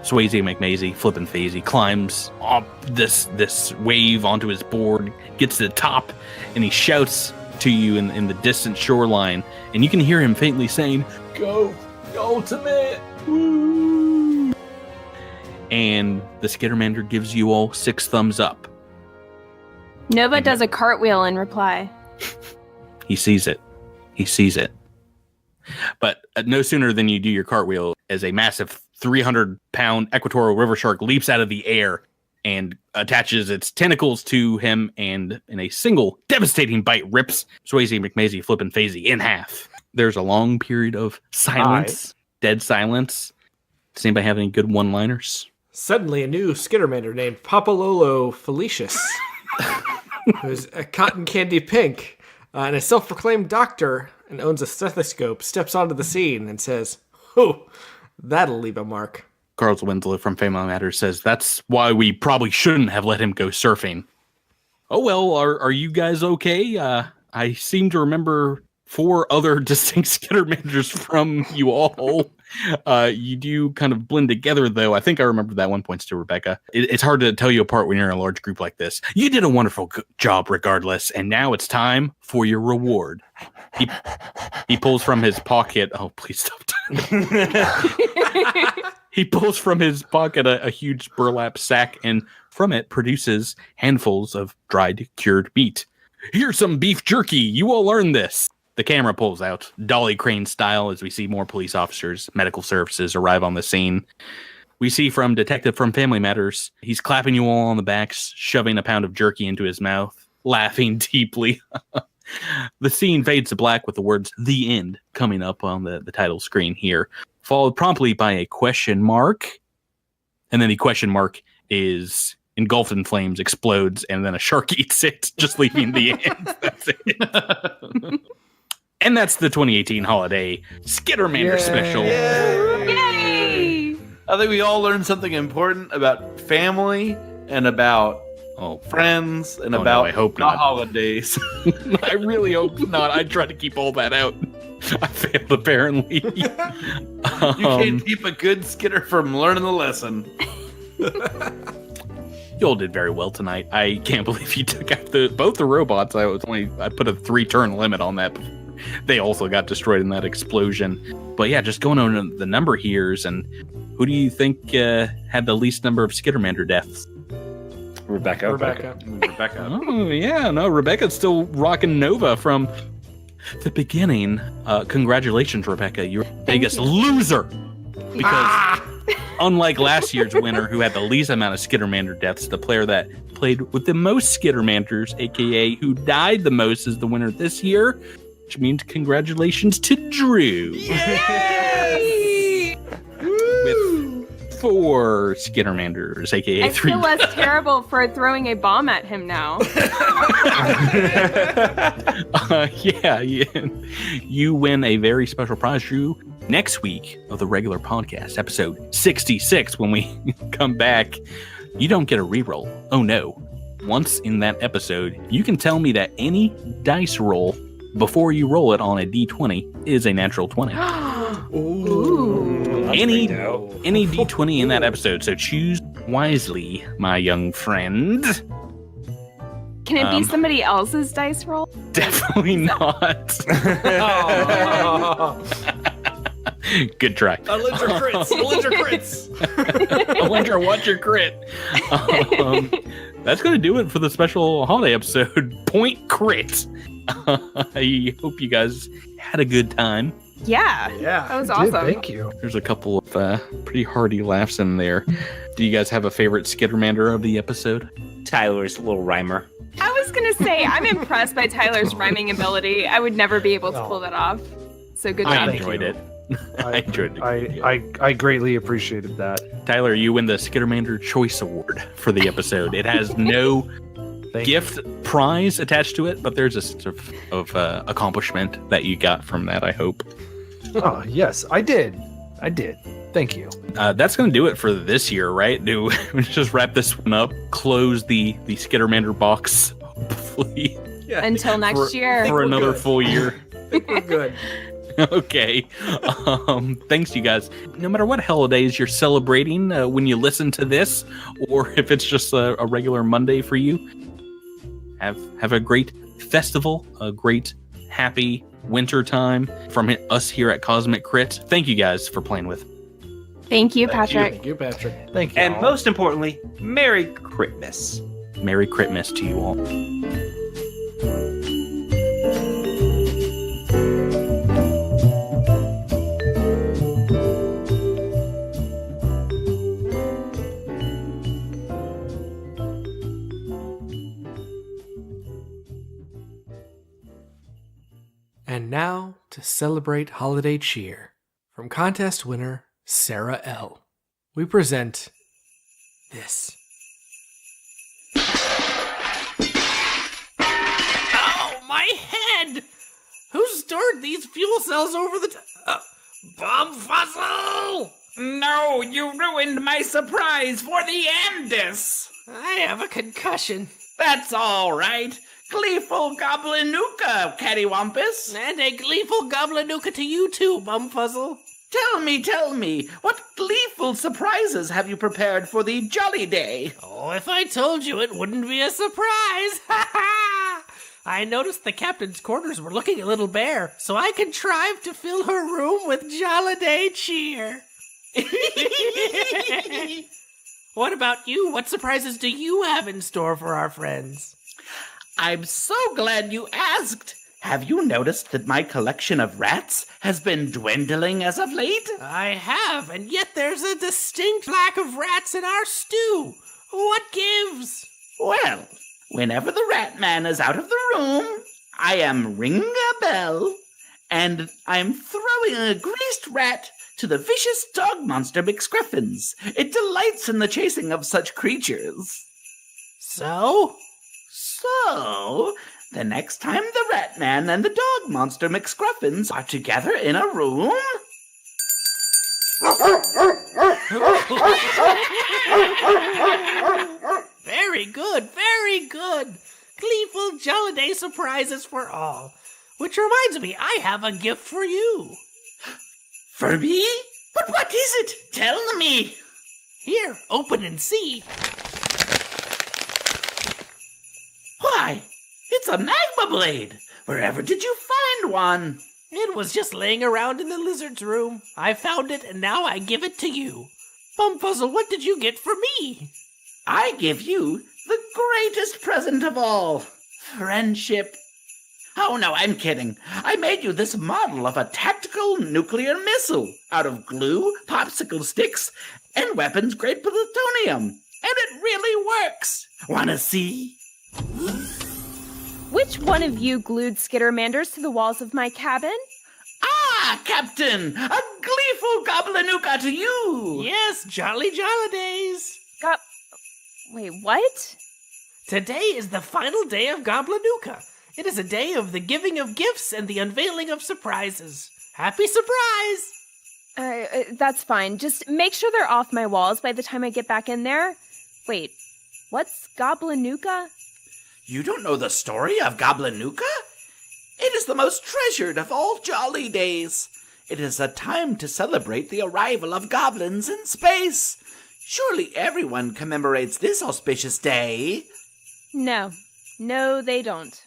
Swayze McMazy, flippin' Fazy, climbs up this wave onto his board, gets to the top, and he shouts to you in the distant shoreline, and you can hear him faintly saying, "Go, ultimate!" Woo! And the Skittermander gives you all 6 thumbs up. Nova does a cartwheel in reply. He sees it. He sees it. But no sooner than you do your cartwheel, as a massive 300-pound equatorial river shark leaps out of the air and attaches its tentacles to him, and in a single devastating bite rips Swayze McMazy flippin' Fazy in half. There's a long period of silence, dead silence. Does anybody have any good one-liners? Suddenly, a new Skittermander named Papalolo Felicius, who's a cotton candy pink and a self-proclaimed doctor and owns a stethoscope, steps onto the scene and says, "Oh, that'll leave a mark." Carl's Winslow from Family Matters says, "That's why we probably shouldn't have let him go surfing." Oh, well, are you guys okay? I seem to remember 4 other distinct Skittermanders from you all. You do kind of blend together, though. I think I remember that one point to Rebecca. It's hard to tell you apart when you're in a large group like this. You did a wonderful job regardless, and now it's time for your reward. He pulls from his pocket. Oh, please stop. He pulls from his pocket a huge burlap sack, and from it produces handfuls of dried, cured meat. "Here's some beef jerky. You all earned this." The camera pulls out, dolly crane style, as we see more police officers, medical services arrive on the scene. We see from Detective from Family Matters, he's clapping you all on the backs, shoving a pound of jerky into his mouth, laughing deeply. The scene fades to black with the words "The End" coming up on the title screen here, followed promptly by a question mark. And then the question mark is engulfed in flames, explodes, and then a shark eats it, just leaving the end. That's it. And that's the 2018 holiday Skittermander special. Yay! I think we all learned something important about family and about friends and about I hope the not. holidays. I really hope not. I tried to keep all that out. I failed, apparently. You can't keep a good skitter from learning the lesson. You all did very well tonight. I can't believe you took out both the robots. I put a 3-turn limit on that. They also got destroyed in that explosion. But yeah, just going on the number here's, and who do you think had the least number of Skittermander deaths? Rebecca. Oh yeah, no, Rebecca's still rocking Nova from the beginning. Congratulations, Rebecca. You're the biggest loser. Because unlike last year's winner, who had the least amount of Skittermander deaths, the player that played with the most Skittermanders, aka who died the most, is the winner this year. Which means congratulations to Drew. Yay! With 4 Skittermanders, aka I 3. feel less terrible for throwing a bomb at him now. Yeah, you win a very special prize, Drew. Next week of the regular podcast, episode 66, when we come back, you don't get a reroll. Oh no. Once in that episode, you can tell me that any dice roll before you roll it on a d20 is a natural 20. Ooh. Any d20 in that episode, so choose wisely, my young friend. Can it be somebody else's dice roll? Definitely not. Good try. Alindra crits. Alindra, watch your crit. That's going to do it for the special holiday episode. Point crit. I hope you guys had a good time. Yeah. Yeah. That was I did, awesome. Thank you. There's a couple of pretty hearty laughs in there. Do you guys have a favorite Skittermander of the episode? Tyler's little rhymer. I was going to say, I'm impressed by Tyler's rhyming ability. I would never be able to pull that off. So good I job. enjoyed it. I enjoyed it. I greatly appreciated that. Tyler, you win the Skittermander Choice Award for the episode. It has no gift prize attached to it, but there's a sense of accomplishment that you got from that, I hope. Oh, yes, I did. Thank you. That's going to do it for this year, right? Do we just wrap this one up, close the Skittermander box, hopefully. Yeah. Until next year. For another good. full year. I think we're good. Okay. Thanks, you guys. No matter what holidays you're celebrating when you listen to this, or if it's just a regular Monday for you, have a great festival, a great happy winter time from us here at Cosmic Crit. Thank you guys for playing with. Thank you, Patrick. Thank you, Patrick. Thank you. And most importantly, Merry Critmas. Merry Critmas to you all. And now, to celebrate holiday cheer, from contest winner Sarah L., we present this. Oh, my head! Who stored these fuel cells over the Bomb Fossil! No, you ruined my surprise for the Andes! I have a concussion. That's all right. Gleeful Goblinukkah, Cattywampus. And a gleeful Goblinukkah to you too, Bumfuzzle. Tell me, what gleeful surprises have you prepared for the jolly day? Oh, if I told you, it wouldn't be a surprise. Ha ha! I noticed the captain's quarters were looking a little bare, so I contrived to fill her room with jolliday cheer. What about you? What surprises do you have in store for our friends? I'm so glad you asked. have you noticed that my collection of rats has been dwindling as of late? I have, and yet there's a distinct lack of rats in our stew. What gives? Well, whenever the rat man is out of the room, I am ringing a bell, and I'm throwing a greased rat to the vicious dog monster McScruffins. It delights in the chasing of such creatures. So? So, the next time the rat man and the dog monster McScruffins are together in a room... Very good, very good. Gleeful Jolliday surprises for all. Which reminds me, I have a gift for you. For me? But what is it? Tell me. Here, open and see. Why, it's a magma blade. Wherever did you find one? It was just laying around in the lizard's room. I found it, and now I give it to you. Bumfuzzle, what did you get for me? I give you the greatest present of all. Friendship. Oh, no, I'm kidding. I made you this model of a tactical nuclear missile out of glue, popsicle sticks, and weapons-grade plutonium. And it really works. Wanna see? Which one of you glued Skittermanders to the walls of my cabin? Ah, Captain! A gleeful Goblinukkah to you! Yes, Jolly Jollidays. Wait, what? Today is the final day of Goblinukkah. It is a day of the giving of gifts and the unveiling of surprises. Happy surprise! That's fine. Just make sure they're off my walls by the time I get back in there. Wait, what's Goblinukkah? You don't know the story of Goblinukkah? It is the most treasured of all jolly days. It is a time to celebrate the arrival of goblins in space. Surely everyone commemorates this auspicious day. No, they don't.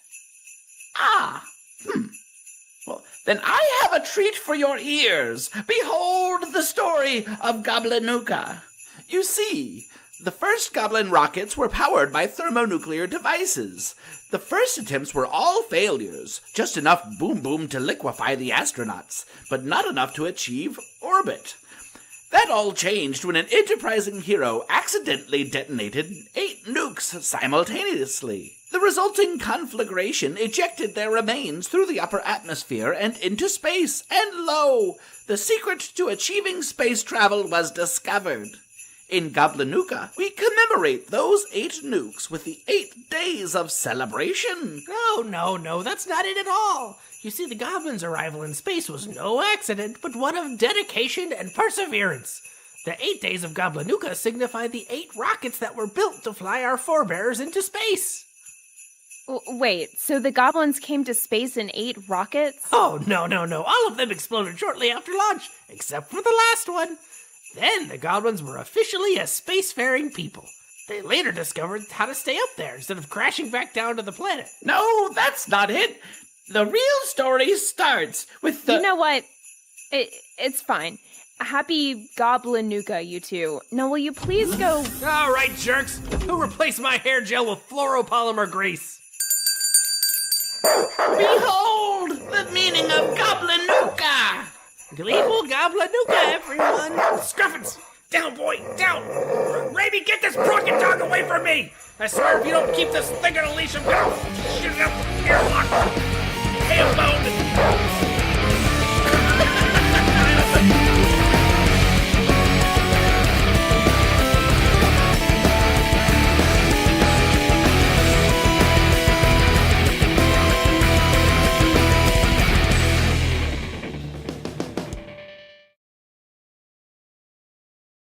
Well, then I have a treat for your ears. Behold the story of Goblinukkah. You see, the first goblin rockets were powered by thermonuclear devices. The first attempts were all failures, just enough boom-boom to liquefy the astronauts, but not enough to achieve orbit. That all changed when an enterprising hero accidentally detonated 8 nukes simultaneously. The resulting conflagration ejected their remains through the upper atmosphere and into space, and lo, the secret to achieving space travel was discovered. In Goblinukkah, we commemorate those 8 nukes with the 8 days of celebration. No, that's not it at all. You see, the goblins' arrival in space was no accident, but one of dedication and perseverance. The 8 days of Goblinukkah signify the 8 rockets that were built to fly our forebears into space. Wait, so the goblins came to space in 8 rockets? Oh, no. All of them exploded shortly after launch, except for the last one. Then the goblins were officially a spacefaring people. They later discovered how to stay up there instead of crashing back down to the planet. No, that's not it. The real story starts with the... You know what? It's fine. Happy Goblinukkah, you two. Now, will you please go... All right, jerks. Who replaced my hair gel with fluoropolymer grease? Behold the meaning of Goblinukkah! Gleeful Goblinukkah, everyone! Scruffins! Down, boy! Down! Raby, get this broken dog away from me! I swear if you don't keep this thing on a leash, I'm gonna shoot it up the airlock! Hey, Bo!